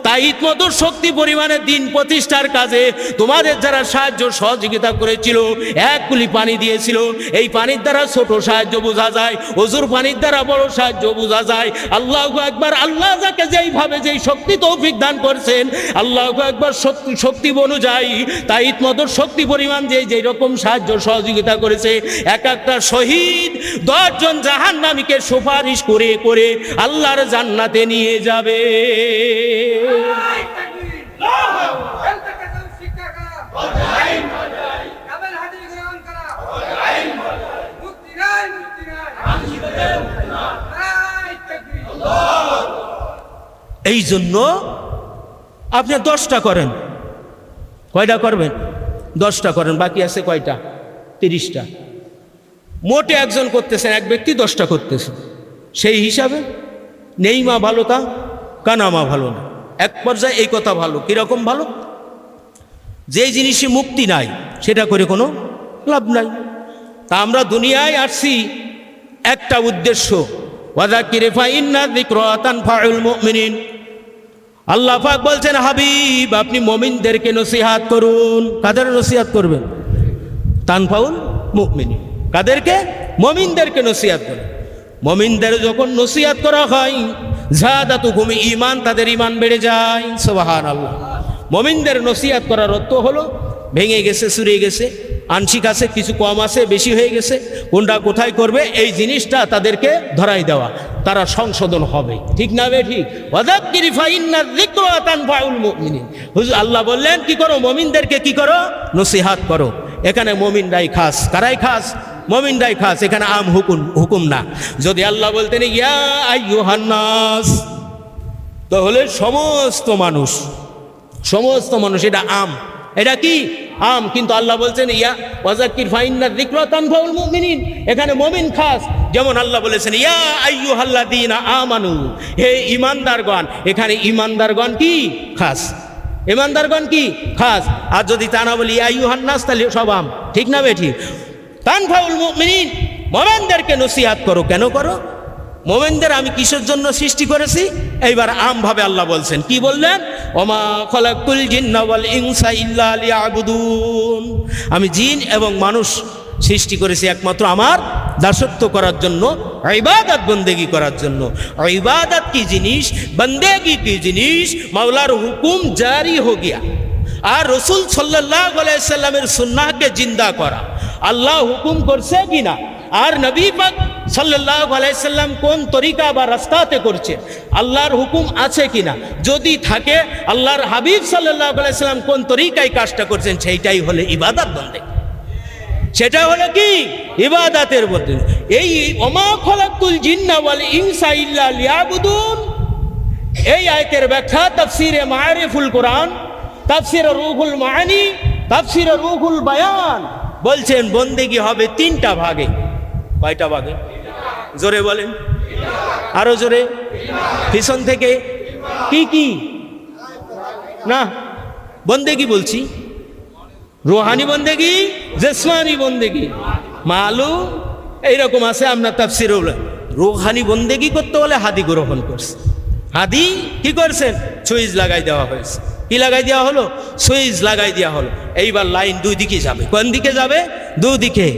তাইত মতো শক্তি পরিমাণে দিন প্রতিষ্ঠার কাজে তোমাদের যারা সাহায্য সহযোগিতা করেছিল, এক কুলি পানি দিয়েছিল, এই পানির দ্বারা ছোট সাহায্য বোঝা যায়, ওজুর পানির দ্বারা বড় সাহায্য বোঝা যায়। আল্লাহু আকবার। আল্লাহ যাকে যেইভাবে যেই শক্তি তৌফিক দান করছেন, আল্লাহু আকবার, শক্তি অনুযায়ী তাইত মতো শক্তি পরিমাণ যেই রকম সাহায্য সহযোগিতা করেছে, এক একটা শহীদ 10 জন জাহান্নামীকে সুপারিশ করে করে আল্লাহর জান্নাতে নিয়ে যাবে। এই জন্য আপনি 10টা করেন। কয়টা করবেন? 10টা করেন, বাকি আছে কয়টা? 30টা। মোটে একজন করতেছেন, এক ব্যক্তি 10টা করতেছে। সেই হিসাবে নেই মা ভালো তা কানা মা ভালো না। এক পর্যায়ে এই কথা ভালো, কিরকম ভালো? যেই জিনিসে মুক্তি নাই সেটা করে কোনো লাভ নাই। তা আমরা দুনিয়ায় আসছি একটা উদ্দেশ্য, ওয়াযাক্কির ফাইন্না যিকরা তানফাউল মুমিনিন। আল্লাহ পাক বলছেন হাবিব আপনি মুমিনদেরকে নসিহত করুন। কাদের নসিহত করবেন? তানফাউল মুমিনিন। কাদেরকে? মুমিনদেরকে নসিহত করুন। মুমিনদের যখন নসিহত করা হয়, যাদাতুকুম ঈমান, তাদের ঈমান বেড়ে যায়। সুবহানাল্লাহ। মুমিনদের নসিহত করার অর্থ হলো ভেঙে গেছে, চুরে গেছে, আংশিক আছে, কিছু কম আছে, বেশি হয়ে গেছে, কোনটা কোথায় করবে এই জিনিসটা তাদেরকে ধরাই দেওয়া, তারা সংশোধন হবে। ঠিক না বে ঠিক? ওয়াযাক্কির ফাইন্না যিকরা তানফাউল মুমিনিন। হুজুর আল্লাহ বললেন কি করো? মুমিনদেরকে কি করো? নসিহত করো। এখানে মুমিনরাই খাস। কারাই খাস? মুমিনরাই খাস। এখানে আম হুকুম না। যদি আল্লাহ বলতেন ইয়া আইয়ুহান নাস, তাহলে সমস্ত মানুষ, সমস্ত মানুষ, এটা আম, এটা কি আম। কিন্তু আল্লাহ বলছেন ইয়া ওয়াযাক্কির ফাইন্না যিকরা তানফাউল মুমিনিন, এখানে মুমিন খাস। যেমন আল্লাহ বলেছেন ইয়া আইয়ুহাল্লাযীনা আমানু, হে ঈমানদারগণ, এখানে ঈমানদারগণ কি খাস, ঈমানদারগণ কি খাস। আর যদি তা না বলি ইয়া আইয়ুহান নাস, তাহলে সব আম। ঠিক না বে ঠিক? তানফাউল মুমিনিন, মুমিনদেরকে নসিহত করো। কেন করো? মুমিনদের আমি কিসের জন্য সৃষ্টি করেছি? এইবার আমভাবে আল্লাহ বলছেন, কি বললেন? ওমা খলাকতুল জিন্না ওয়াল ইনসা ইল্লা লিয়াবুদুন, আমি জিন এবং মানুষ সৃষ্টি করেছি একমাত্র আমার দাসত্ব করার জন্য, ইবাদত বন্দেগি করার জন্য। ইবাদত কি জিনিস, বন্দেগি কি জিনিস, মাওলার হুকুম জারি হো গিয়া। আর রসুল সাল্লাল্লাহু আলাইহি সাল্লামের সুন্নাহকে জিন্দা করা, আল্লাহ হুকুম করছে কিনা, আর নবী পাক সাল্লাল্লাহু আলাইহি সাল্লাম কোন তরিকা বা রাস্তাতে করছে, আল্লাহর হুকুম আছে কিনা। যদি থাকে আল্লাহর হাবিব সাল্লাল্লাহু আলাইহি সাল্লাম কোন তরিকায় কাজটা করছেন, সেইটাই হলো ইবাদত বন্দেগী, সেটা হলো কি ইবাদতের মধ্যে। এই ওমা খলাকুল জিন্না ওয়াল ইনসা ইল্লা লিয়াবুদুন, এই আয়াতের ব্যাখ্যা তাফসীরে মাআরিফুল কোরআন, তাফসীরে রুহুল মাআনি, তাফসীরে রুহুল বায়ান বলছেন বন্দেগী হবে তিনটা ভাগে। কয়টা ভাগে? জোরে বলেন, আরো জোরে, পিছন থেকে। কি কি না বন্দেগী বলছি? রুহানি বন্দেগী, জিসমানি বন্দেগী, মালুম এইরকম আছে। আমরা তাফসীরে রুহানি বন্দেগী করতে হলে হাদি গ্রহণ করছে। হাদি কি করছেন? সুইচ লাগাই দেওয়া হয়েছে। কি লাগাই দেওয়া হলো? সুইচ লাগাই দেওয়া হলো। এইবার লাইন দুই দিকে যাবে। কোন দিকে যাবে? দুদিকে।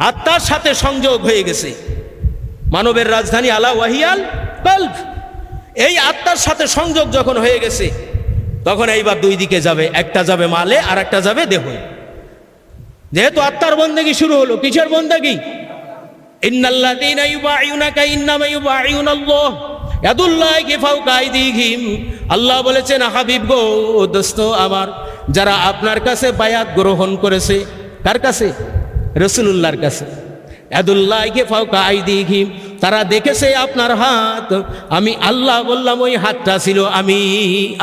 আত্মার সাথে সংযোগ হয়ে গেছে। মানবের রাজধানী আলা ওয়াহিয়াল কলব। এই আত্মার সাথে সংযোগ যখন হয়ে গেছে, তখন এইবার দুই দিকে যাবে, একটা যাবে মালে আর একটা যাবে দেহে। যেহেতু আত্মার বন্দেগী শুরু হলো, কিসের বন্দেগী? ইন্নাল্লাযীনা ইউবাইউনাকা ইন্নামা ইউবাইউনাল্লাহ ইয়াদুল্লাহি ফাওকা আইদিহিম। আল্লাহ বলেছেন, হাবিব গো, দোস্ত আমার, যারা আপনার কাছে বায়াত গ্রহণ করেছে, কার কাছে? রাসূলুল্লাহর কাছে। ইয়াদুল্লাহি ফাওকা আইদিহিম, তারা দেখেছে আপনার হাত। আমি আল্লাহ বললাম ওই হাতটা ছিল আমি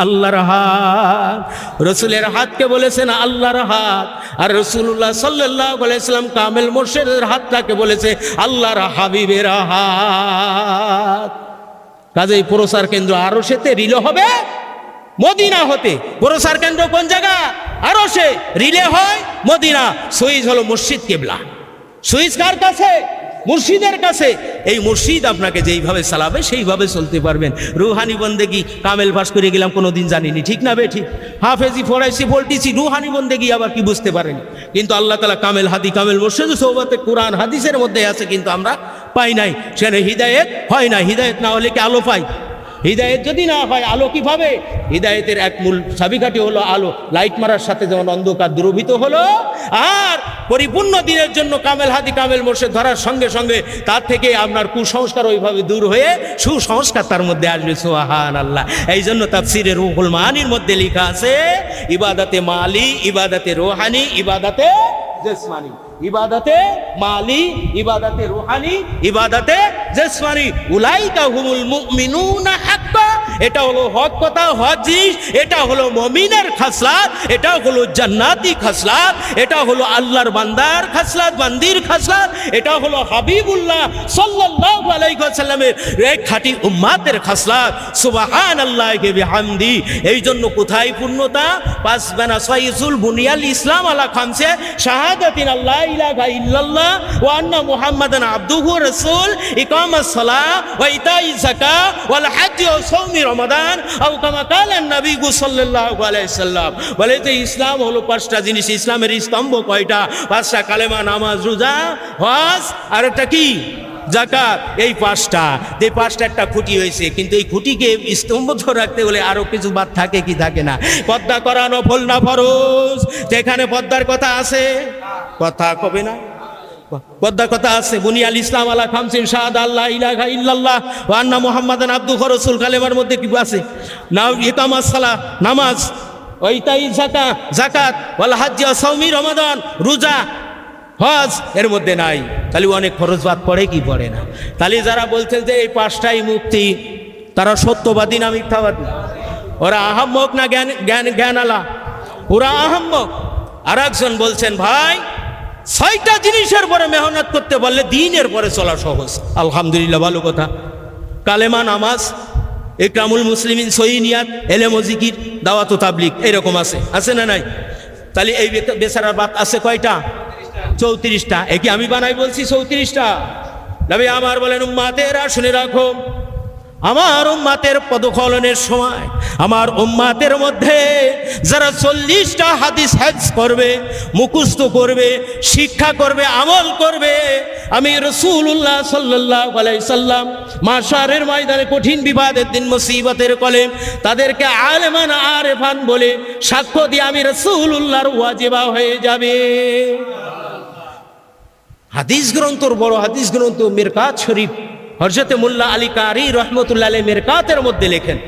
আল্লাহর হাত। রসুলের হাতকে বলেছেন আল্লাহর হাত, আর রাসূলুল্লাহ সাল্লাল্লাহু আলাইহি সাল্লাম কামেল মুর্শিদের হাতটাকে বলেছে আল্লাহর হাবিবের হাত। কাজেই প্রসার কেন্দ্র আরশেতে, রিলে হবে মদিনা হতে। প্রসার কেন্দ্র কোন জায়গা? আরশে। রিলে হয় মদিনা। সুইচ হলো মসজিদ কিবলা। সুইচ কার কাছে? মুর্শিদের কাছে। এই মুর্শিদ আপনাকে যেইভাবে চালাবে সেইভাবে চলতে পারবেন। রুহানি বন্দেগী কামেল পাস করে গেলাম, কোনোদিন জানিনি, ঠিক না বে ঠিক? হাফেজি পড়াইছি, বলতেছি, রুহানি বন্দেগী আবার কি বুঝতে পারেনি। কিন্তু আল্লাহ তাআলা কামেল হাদি, কামেল মুর্শিদ সোহবতে কোরআন হাদিসের মধ্যে আছে, কিন্তু আমরা পাই নাই। সেখানে হিদায়েত হয় না। হিদায়েত না হলে কি আলো পাই? হিদায়েত যদি না হয় আলো কি পাবে? হিদায়েতের এক মূল চাবিকাঠি হলো আলো। লাইট মারার সাথে যেমন অন্ধকার দূরভূত হলো, আর পরিপূর্ণ দিনের জন্য কামেল হাদি কামেল মুর্শিদ ধরার সঙ্গে সঙ্গে তার থেকে আপনার কুসংস্কার ওইভাবে দূর হয়ে সুসংস্কার তার মধ্যে আসবে। সুবহানাল্লাহ। এই জন্য তাফসীরে রুহুল মাআনির মধ্যে লেখা আছে, ইবাদতে মালি, ইবাদতে রুহানি, ইবাদতে জিসমানি। ইবাদতে মালি, ইবাদতে রুহানি, ইবাদতে জিসমানি। উলাইকা হুমুল মুমিনুনা হাক্কা। এটা হলো হক কথা, হক জিনিস। এটা হলো মুমিনের খাসলাত, এটা হলো জান্নাতি খাসলাত, এটা হলো আল্লাহর বান্দার খাসলাত, বান্দির খাসলাত, এটা হলো হাবিবুল্লাহ সাল্লাল্লাহু আলাইহি ওয়াসাল্লামের এক খাঁটি উম্মতের খাসলাত। সুবহানাল্লাহি বিহামদি। এই জন্য কোথায় পূর্ণতা? পাঁচ বানা সাইয়ুল বুনিয়াল ইসলাম আলা খামসে শাহাদাতিন আল্লাহ ইলাহা ইল্লাল্লাহ ওয়া আন্না মুহাম্মাদান আবদুহু ওয়া রাসূল, ইকামাস সালাহ ওয়া ইতাইজ যাকাত ওয়াল হজ্জ ওয়া সাওমি রমাদান, আও কামা কালা নবী সাল্লাল্লাহু আলাইহি সাল্লাম। বলে যে ইসলাম হলো পাঁচটা জিনিস। ইসলামের স্তম্ভ কয়টা? পাঁচটা। কালেমা, নামাজ, রোজা, হজ, আর একটা কি? যাকাত। এই পাঁচটা। এই পাঁচটা একটা খুঁটি হয়েছে, কিন্তু এই খুঁটিকে স্তম্ভ ধরে রাখতে হলে আরো কিছু বাদ থাকে কি থাকে না? পর্দা করা নফল না ফরজ? যেখানে পর্দার কথা আছে, কথা কবে না, পর্দার কথা আছে। বুনিয়াল ইসলাম আলা খামসিন শাহাদা আল্লাহ ইলাহা ইল্লাল্লাহ ওয়া আন্না মুহাম্মাদান আবদুহু ওয়া রাসূল। কালেমার মধ্যে কি আছে? না, ইকামাস সালাহ, নামাজ, ওয়া ইতাইজ যাকাত, যাকাত, ওয়াল হজ্জ ওয়া সাওমি রমাদান, রোজা, হজ এর মধ্যে নাই। তাহলে অনেক ফরজ বাদ পড়ে কি পড়ে না? তাহলে যারা বলছে যে এই পাঁচটাই মুক্তি, তারা সত্যবাদী না মিথ্যাবাদী? ওরা আহাম্মক না জ্ঞানালা? ওরা আহাম্মক। আর একজন বলছেন, ভাই ছয়টা জিনিসের পরে মেহনত করতে বললে দিনের পরে চলা সহজ। আলহামদুলিল্লাহ, ভালো কথা। কালেমা, নামাজ, ইকরামুল মুসলিমিন, সহিহ নিয়াত, ইলম ও জিকির, দাওয়াত ও তাবলীগ, এরকম আছে, আছে না নাই? তাহলে এই বেচারার বাত আছে কয়টা? 34টা। একে আমি বানাই বলছি 34টা। নবী আমার বলেন, উম্মাতেরা শুনে রাখো, আমার উম্মাতের পদখলনের সময় আমার উম্মাতের মধ্যে যারা 40টা হাদিস হেফজ করবে, মুখস্থ করবে, শিক্ষা করবে, আমল করবে, আমি রাসূলুল্লাহ সাল্লাল্লাহু আলাইহি সাল্লাম মাশারের ময়দানে কঠিন বিবাদের দিন, মুসিবতের কলে তাদেরকে আলেমান আরেফান বলে সাক্ষ্য দিয়ে আমি রাসূলুল্লাহর ওয়াজিবা হয়ে যাবে। হাদিস গ্রন্থর বড় হাদিস গ্রন্থ মিরকাত শরীফ, হযরত মোল্লা আলী কারি রহমতুল্লাহ আলাইহি মিরকাতের মধ্যে লেখেন।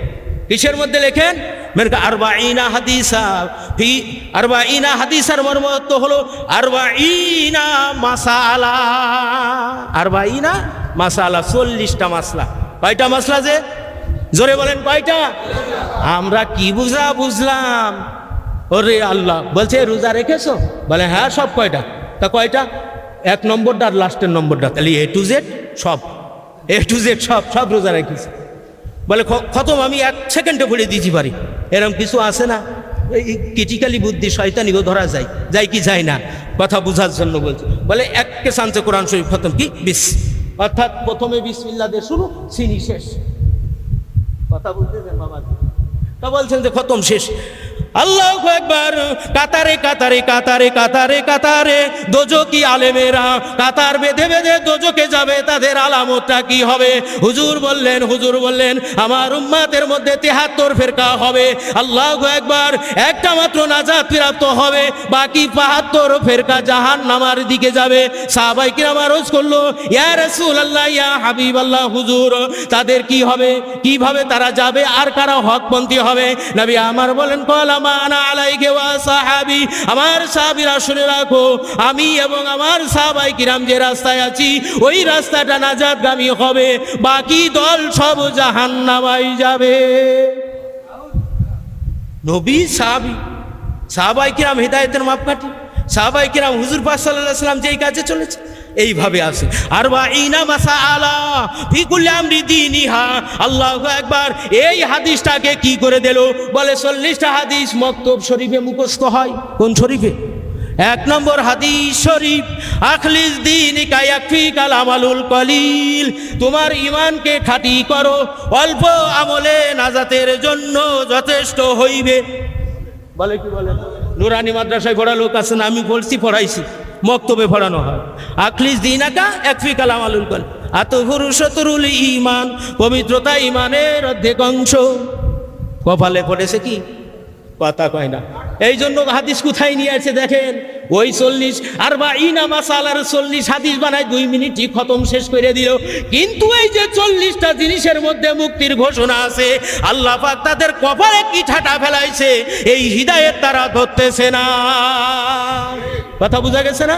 কিসের মধ্যে লেখেন? মিরকা আরবাঈনা হাদিসা ফি আরবাঈনা হাদিসার মর্ম তো হলো আরবাঈনা মাসালা। আরবাঈনা মাসালা, 40টা মাসলা। কয়টা মাসলা যে? জোরে বলেন কয়টা? আমরা কি বুঝলাম? ওরে আল্লাহ, বলছে রোজা রেখেছো? বলে হ্যাঁ। সব কয়টা? তা কয়টা? 1 নম্বরটা আর লাস্টের নম্বরটা। তাহলে A to Z সব, A to Z সব রোজা রেখেছে। বলে খতম, আমি 1 সেকেন্ডে পড়ে দিতে পারি। এরকম কিছু আছে না? এই ক্রিটিক্যালি বুদ্ধি শয়তানিও ধরা যায় কি যায় না? কথা বোঝার জন্য বলছে। বলে 1 চান্সে কোরআন শরীফ খতম। কি বিস, অর্থাৎ প্রথমে বিসমিল্লাহ দিয়ে শুরু, সিনি শেষ। কথা বলতেছেন বাবা? তা বলছেন যে খতম শেষ। আল্লাহু আকবার। কাতারে কাতারে কাতারে কাতারে কাতারে দোজকি আলেমেরা কাতার বেঁধে বেঁধে দোজকে যাবে, তাদের আলামতটা কি হবে? হুজুর বললেন আমার উম্মাতের মধ্যে 73 ফেরকা হবে। আল্লাহু আকবার। একটা মাত্র নাজাত প্রাপ্ত হবে, বাকি 72 ফেরকা জাহান্নামের দিকে যাবে। সাহাবায়ে কিরাম আরজ করলো, ইয়া রাসূলুল্লাহ, ইয়া হাবিবাল্লাহ, হুজুর তাদের কি হবে? কিভাবে তারা যাবে? আর কারা হকপন্থী হবে? নবী আমার বলেন, কলা মানা আলাইহি ওয়া সাহাবী, আমার সাহাবীরা শুনে রাখো, আমি এবং আমার সাহাবায়ে কিরাম যে রাস্তায় আছি ওই রাস্তাটা নাজাতগামী হবে, বাকি দল সব জাহান্নামায় যাবে। নবী সাহাবায়ে কিরাম হিদায়াতের মাপকাঠি, সাহাবায়ে কিরাম হুজুর পাক সাল্লাল্লাহু আলাইহি ওয়াসাল্লাম যেই কাজে চলেছে এইভাবে আছে। আরবাঈনা মাসাআলা ফি কুল্লি আমরি দীনিহা। আল্লাহু আকবার। এই হাদিসটাকে কি করে দিল? বলে 40টা হাদিস মক্তব শরীফে মুখস্থ হয়। কোন শরীফে? 1 নম্বর হাদিস শরীফ, আখলিস দীনিকা ইয়াকফিকাল আমালুল কলিল। তোমার ঈমানকে খাঁটি করো, অল্প আমলে নাজাতের জন্য যথেষ্ট হইবে। বলে কি বলে? নুরানি মাদ্রাসায় পড়া লোক আছে না? আমি বলছি, পড়াইছি, মক্তবে পড়ানো হয়। আখলিস দীনাকা ইয়াকফিকাল আমালুল কলিল। আতহুরু শাতরুল ঈমান, পবিত্রতা ঈমানের অর্ধেক অংশ। কপালে পড়েছে কি? কথা কয় না। এই জন্য হাদিস কোথায় নিয়ে আছে দেখেন, ওই 40 আরবাঈনা মাসালার 40 হাদিস বানায় 2 মিনিটই খতম শেষ করে দিল। কিন্তু এই যে 40টা জিনিসের মধ্যে মুক্তির ঘোষণা আছে, আল্লাহ পাক তাদের কপালে কি ঠাটা ফেলাইছে, এই হিদায়াত তারা ধরতেছে না। কথা বোঝা গেছে না?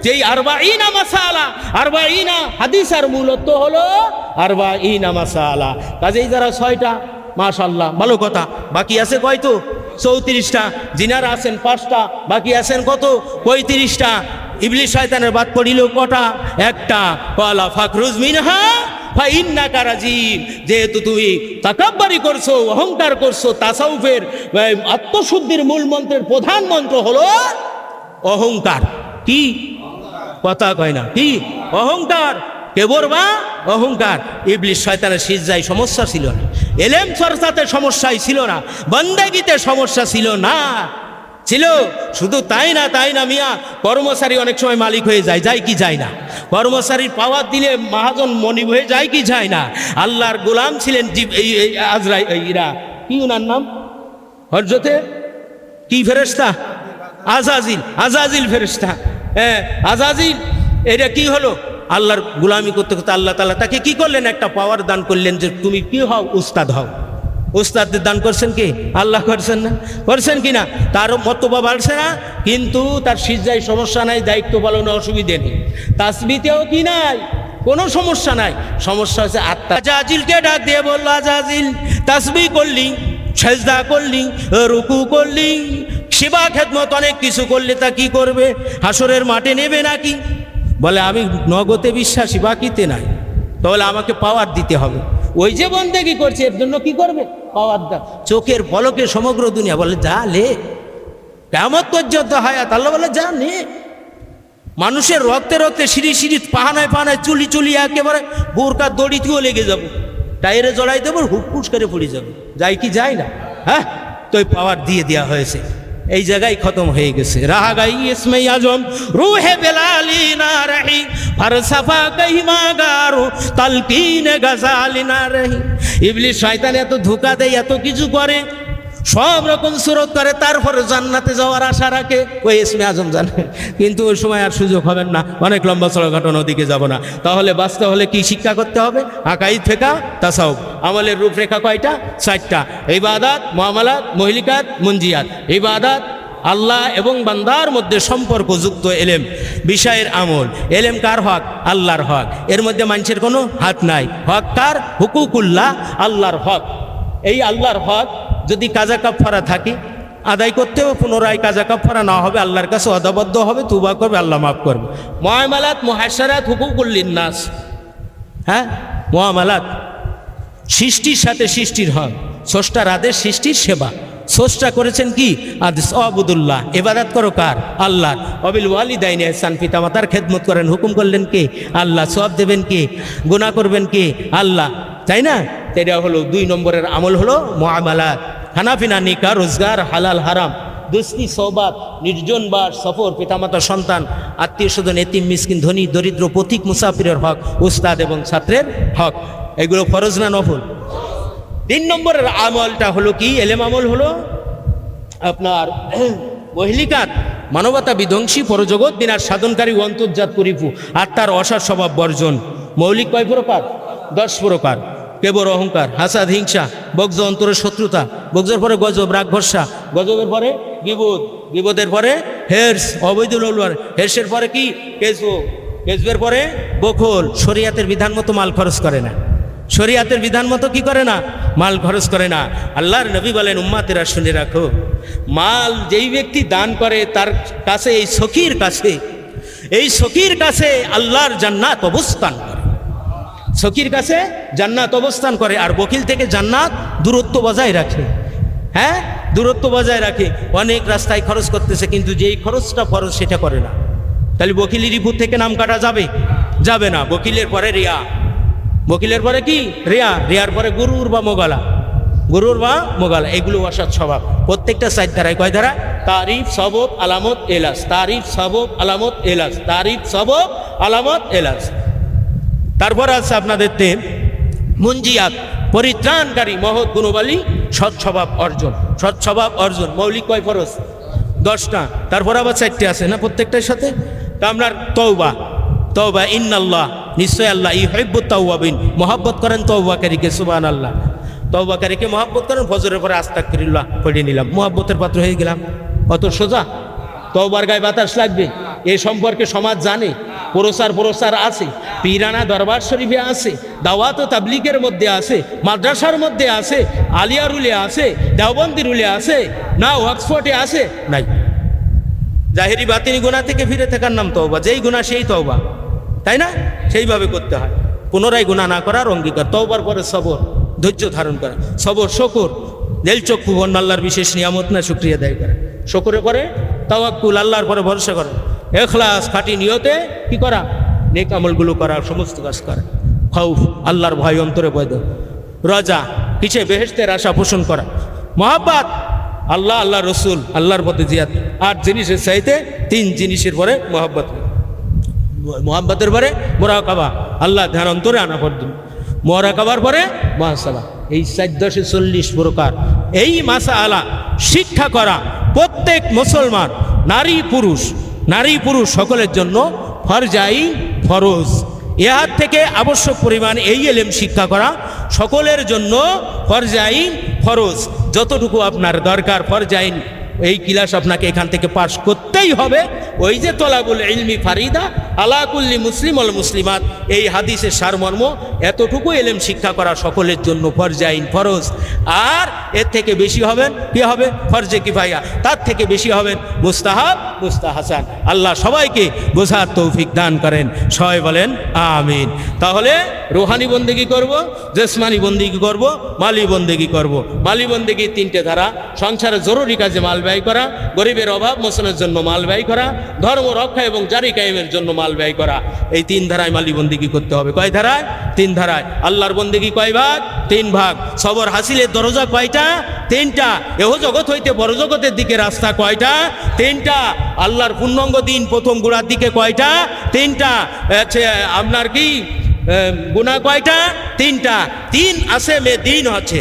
যে আরবাঈনা মাসালা, আরবাঈনা হাদিসের মূলত হলো আরবাঈনা মাসালা। কাজেই যারা 6টা, মাশাআল্লাহ, ভালো কথা। বাকি আছে কয়তো? 34টা। জিনারা আছেন 5টা, বাকি আছেন কত? 35টা। ইবলিস শয়তানের বাদ পড়িল কটা? 1টা। ক্বালা ফাখরুজ মিনহা ফাইন্নাকা রাজিম। যেহেতু তুমি তাকাব্বুরি করছো, অহংকার করছো, তাসাউফের আত্মশুদ্ধির মূল মন্ত্রের প্রধান মন্ত্র হলো অহংকার। কি? কথা কয় না। কি? অহংকার। কে বলবা? অহংকার। ইবলিস শয়তানের সিজদায় সমস্যা ছিল না, এলেম চর্চাতে সমস্যাই ছিল না, বন্দেগীতে সমস্যা ছিল না। ছিল শুধু তাই না মিয়া, কর্মচারী অনেক সময় মালিক হয়ে যায় কি যায় না? কর্মচারীর পাওয়ার দিলে মহাজন মনিব হয়ে যায় কি যায় না? আল্লাহর গোলাম ছিলেন আজরাইল, কি ওনার নাম? হযরতে কি ফেরেশতা? আজাজিল ফেরেশতা। হ্যাঁ, আজাজিল। এটা কি হলো? আল্লাহর গোলামি করতে করতে আল্লাহ তাআলা তাকে কি করলেন? একটা পাওয়ার দান করলেন যে তুমি কি হও? উস্তাদ হও। উস্তাদের দান করছেন কি? আল্লাহ করছেন না? করছেন কি না? তার মর্তবা বাড়ছে না, কিন্তু তার সিজদায় সমস্যা নাই, দায়িত্ব পালনে অসুবিধে নেই, তাসবিতেও কি নাই, কোনো সমস্যা নাই। সমস্যা হচ্ছে আত্মা। আজাজিলকে ডাক দিয়ে বলল, আজাজিল তাসবিহ করলি, সেজদা করলি, রুকু করলি, সেবা খেদমত অনেক কিছু করলে তা কি করবে? হাসরের মাঠে নেবে নাকি? বলে আমি নগদে বিশ্বাসী, বাকিতে নাই। তাহলে আমাকে পাওয়ার দিতে হবে। ওই যে বন্দেগী করছে এর জন্য কি করবে? পাওয়ার দাও। চোখের পলকে সমগ্র দুনিয়া বলে যা লে, কিয়ামত পর্যন্ত হায়াত। আল্লাহ বলে যা নে। মানুষের রক্তে রক্তে, সিঁড়ি পাহানায় পাহানায়, চুলি একেবারে বোরকার দড়িতেও লেগে যাবো, টায়ারে জড়াই দেবো, হুটফুস করে পড়ে যাবে। যায় কি যায় না? হ্যাঁ, তো পাওয়ার দিয়ে দেওয়া হয়েছে। এই জায়গায় খতম হয়ে গেছে। রাহাগাই ইসমে আজম রুহে বেলালি না রহি, ফারসাফা কহিমা গারো তালকিন গজালি না রহি। ইবলিস শয়তান এত ধোঁকা দেয়, এত কিছু করে, সব রকম সুরত করে, তারপরে জান্নাতে যাওয়ার আশা রাখে, ওই ইসমে আজম জানে, কিন্তু ওই সময় আর সুযোগ হবেন না, অনেক লম্বা চড়া ঘটনা, ওদিকে যাব না। তাহলে বাঁচতে হলে কি শিক্ষা করতে হবে? আকাইদ, ফিকহ, তাসাউফ। আমলের রূপরেখা কয়টা? 4টা। ইবাদত, মুআমালাত, মুহলিকাত, মুনজিয়াত। ইবাদত আল্লাহ এবং বান্দার মধ্যে সম্পর্কযুক্ত এলেম, বিষয়ের আমল। এলেম কার হক? আল্লাহর হক, এর মধ্যে মানুষের কোনো হাত নাই। হক কার? হুকুকুল্লাহ, আল্লাহর হক। এই আল্লাহর হক যদি কাজা কাফারা থাকে, আদায় করতে হবে, পুনরায় কাজা কাফারা না হবে, আল্লাহর কাছে অদাবদ্ধ হবে, তুবা করবে, আল্লাহ মাফ করবে। মুআমালাত, মুহাশারাত, হুকুকুল লিন্নাস। হ্যাঁ, মুআমালাত সৃষ্টির সাথে সৃষ্টির হক, স্রষ্টার আদেশ, সৃষ্টির সেবা। স্রষ্টা করেছেন কি আদেশ? আবুদুল্লাহ, ইবাদত করো কার? আল্লাহ। অবিল ওয়ালিদাইনি ইহসান, পিতা মাতার খেদমত করেন, হুকুম করলেন কে? আল্লাহ। সওয়াব দেবেন কে? গুনাহ করবেন কে? আল্লাহ, তাই না? এটা হলো 2 নম্বরের আমল, হলো মুআমালাত। খানাপিনা, নিকা, রোজগার, হালাল হারাম, দুস্তি, সওবাত, নির্জন বাস, সফর, পিতামাতা, সন্তান, আত্মীয় স্বজন, এতিম মিসকিন, ধনী দরিদ্র, পথিক মুসাফিরের হক, উস্তাদ এবং ছাত্রের হক। এগুলো ফরজ না নফল? 3 নম্বরের আমলটা হলো কি? এলেম আমল হলো আপনার মহলিকাত, মানবতা বিধ্বংসী, পরজগৎ বিনাশ সাধনকারী, অন্তর্জাত পরিপু, আত্মার অসার স্বভাব বর্জন। মৌলিক কয় প্রকার? 10 প্রকার। কেবল অহংকার, হাসাদ, হিংসা, বগ্জ, অন্তরের শত্রুতা, বগ্জের পরে গজব, রাগ, ভরসা, গজবের পরে গীবত, গীবতের পরে হের্স, অবৈধ লোলবার, হের্সের পরে কি? কেজব, কেজবের পরে বখল। শরিয়াতের বিধান মতো মাল খরচ করে না, শরিয়াতের বিধান মতো কি করে না? মাল খরচ করে না। আল্লাহর নবী বলেন, উম্মাতেরা শুনে রাখো, মাল যেই ব্যক্তি দান করে তার কাছে, এই সখীর কাছে, এই সখীর কাছে আল্লাহর জান্নাত অবস্থান করে, সখীর কাছে জান্নাত অবস্থান করে। আর বকিল থেকে জান্নাত দূরত্ব বজায় রাখে। হ্যাঁ, দূরত্ব বজায় রাখে। অনেক রাস্তায় খরচ করতেছে, কিন্তু যেই খরচটা ফরজ সেটা করে না। তাহলে বকিলি রিপু থেকে নাম কাটা যাবে? যাবে না। বকিলের পরে রিয়া, বকিলের পরে কি? রিয়া, রিয়ার পরে গুরুর বা মোগালা, গুরুর বা মোগালা, এগুলো অসৎ স্বভাব। প্রত্যেকটা 4 ধারায়। কয় ধারা? তারিফ, সবব, আলামত, এলাস। তারিফ, সবব, আলামত, এলাস। তারিফ, সবব, আলামত, এলাস। তারপর আছে আপনাদের মুনজিয়াত, পরিত্রাণকারী, মহৎ গুণবালী, সৎ স্বভাব অর্জন। সৎ স্বভাব অর্জন মৌলিক কয় ফরজ? 10টা। তারপর আবার 4টে আছে না প্রত্যেকটার সাথে? তা আপনার তওবা, তওবা, ইন্নাল্লাহ, নিশ্চয় আল্লাহ, ইউহিব্বুত তাওয়াবিন, মহব্বত করেন তওবাকারীকে। সুবহানাল্লাহ, তওবাকারীকে মহব্বত করেন। ফজরের পরে আস্তাগফিরুল্লাহ পড়ে নিলাম, মহব্বতের পাত্র হয়ে গেলাম। অত সোজা? তওবার গায়ে বাতাস লাগবে। এ সম্পর্কে সমাজ জানে, প্রচার আছে, পীরানা দরবার শরীফে আছে, দাওয়াত ও তাবলীগের মধ্যে আছে, মাদ্রাসার মধ্যে আছে, আলিয়া রুলে আছে, দেওবন্দি রুলে আছে, না অক্সফোর্ডে আছে? নাই। জাহেরি বাতিনি গুনাহ থেকে ফিরে থাকার নাম তওবা। যেই গুনাহ সেই তওবা, তাই না? সেইভাবে করতে হয়। পুনরায় গুনাহ না করার অঙ্গীকার। তওবার পরে সবর, ধৈর্য ধারণ করা, সবর, শকর, দিল চক্ষু বন্ধ, আল্লাহর বিশেষ নিয়ামত না শুকরিয়া আদায় করা। শকরে পরে তাওয়াক্কুল, আল্লাহর পরে ভরসা করা। ইখলাস, খাঁটি নিয়তে কি করা? নেক আমলগুলো করা, সমস্ত কাজ করা। খাউফ, আল্লাহর ভয় অন্তরে বৈধ। রাজা, কিসে? বেহেশতের আশা পোষণ করা। মহাব্বত, আল্লাহ, আল্লাহ রসুল, আল্লাহর পথে জিহাদ। 8 জিনিসের চাইতে 3 জিনিসের পরে মহাব্বত। মহাব্বতের পরে মুরাকাবা, আল্লাহ ধ্যান অন্তরে আনা পর্যন্ত। মুরাকাবার পরে মুহাসাবা। এই 440 প্রকার। এই মাসআলা শিক্ষা করা প্রত্যেক মুসলমান, নারী পুরুষ সকলের জন্য ফরজাইন, ফরজ। ইহার থেকে আবশ্যক পরিমাণ এই এলেম শিক্ষা করা সকলের জন্য ফরজাইন, ফরজ। যতটুকু আপনার দরকার ফরজাইন, এই ক্লাস আপনাকে এখান থেকে পাশ করতেই হবে। ওই যে তলাবুল ইলমি ফারিদা আলা কুল্লি মুসলিম ওয়াল মুসলিমাত, এই হাদিসের সারমর্ম, এতটুকু এলেম শিক্ষা করা সকলের জন্য ফরজাইন, ফরজ। আর এর থেকে বেশি হবেন কি হবে? ফরজে কিফায়া। তার থেকে বেশি হবেন মুস্তাহাব, মুস্তাহাসান। আল্লাহ সবাইকে বোঝার তৌফিক দান করেন। সবাই বলেন আমিন। তাহলে রুহানি বন্দেগী করব, জেসমানি বন্দেগী করব, মালি বন্দেগী করব। মালি বন্দেগী 3টে ধারা: সংসারে জরুরি কাজে মাল ব্যয় করা, গরিবের অভাব মোচনের জন্য মাল ব্যয় করা, ধর্ম রক্ষা এবং জারি কায়েমের জন্য মাল ব্যয় করা। এই 3 ধারায় মালি বন্দেগী করতে হবে। কয় ধারায়? 3 ধারায়। আল্লাহর বন্দেগী কয় ভাগ? 3 ভাগ। সবর হাসিলের দরজা কয়টা? 3টা। এহ জগৎ হইতে বড় জগতের দিকে রাস্তা কয়টা? 3টা। আল্লাহর পূর্ণাঙ্গ দিন প্রথম গোড়ার দিকে কয়টা? 3টা। আপনার কি গুনাহ কয়টা? 3টা। 3 আসে মে দিন হচ্ছে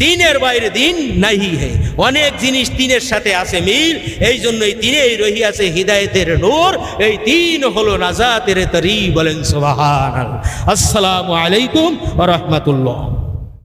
তিনের বাইরে দিন নাহি হে, অনেক জিনিস তিনের সাথে আছে মিল, এই জন্যই তিনেই রহিয়াছে হিদায়েতের নূর, এই তিন হলো নাজাতের তরি। বলেন সুবহানাল্লাহ। আসসালামু আলাইকুম ওয়া রাহমাতুল্লাহ।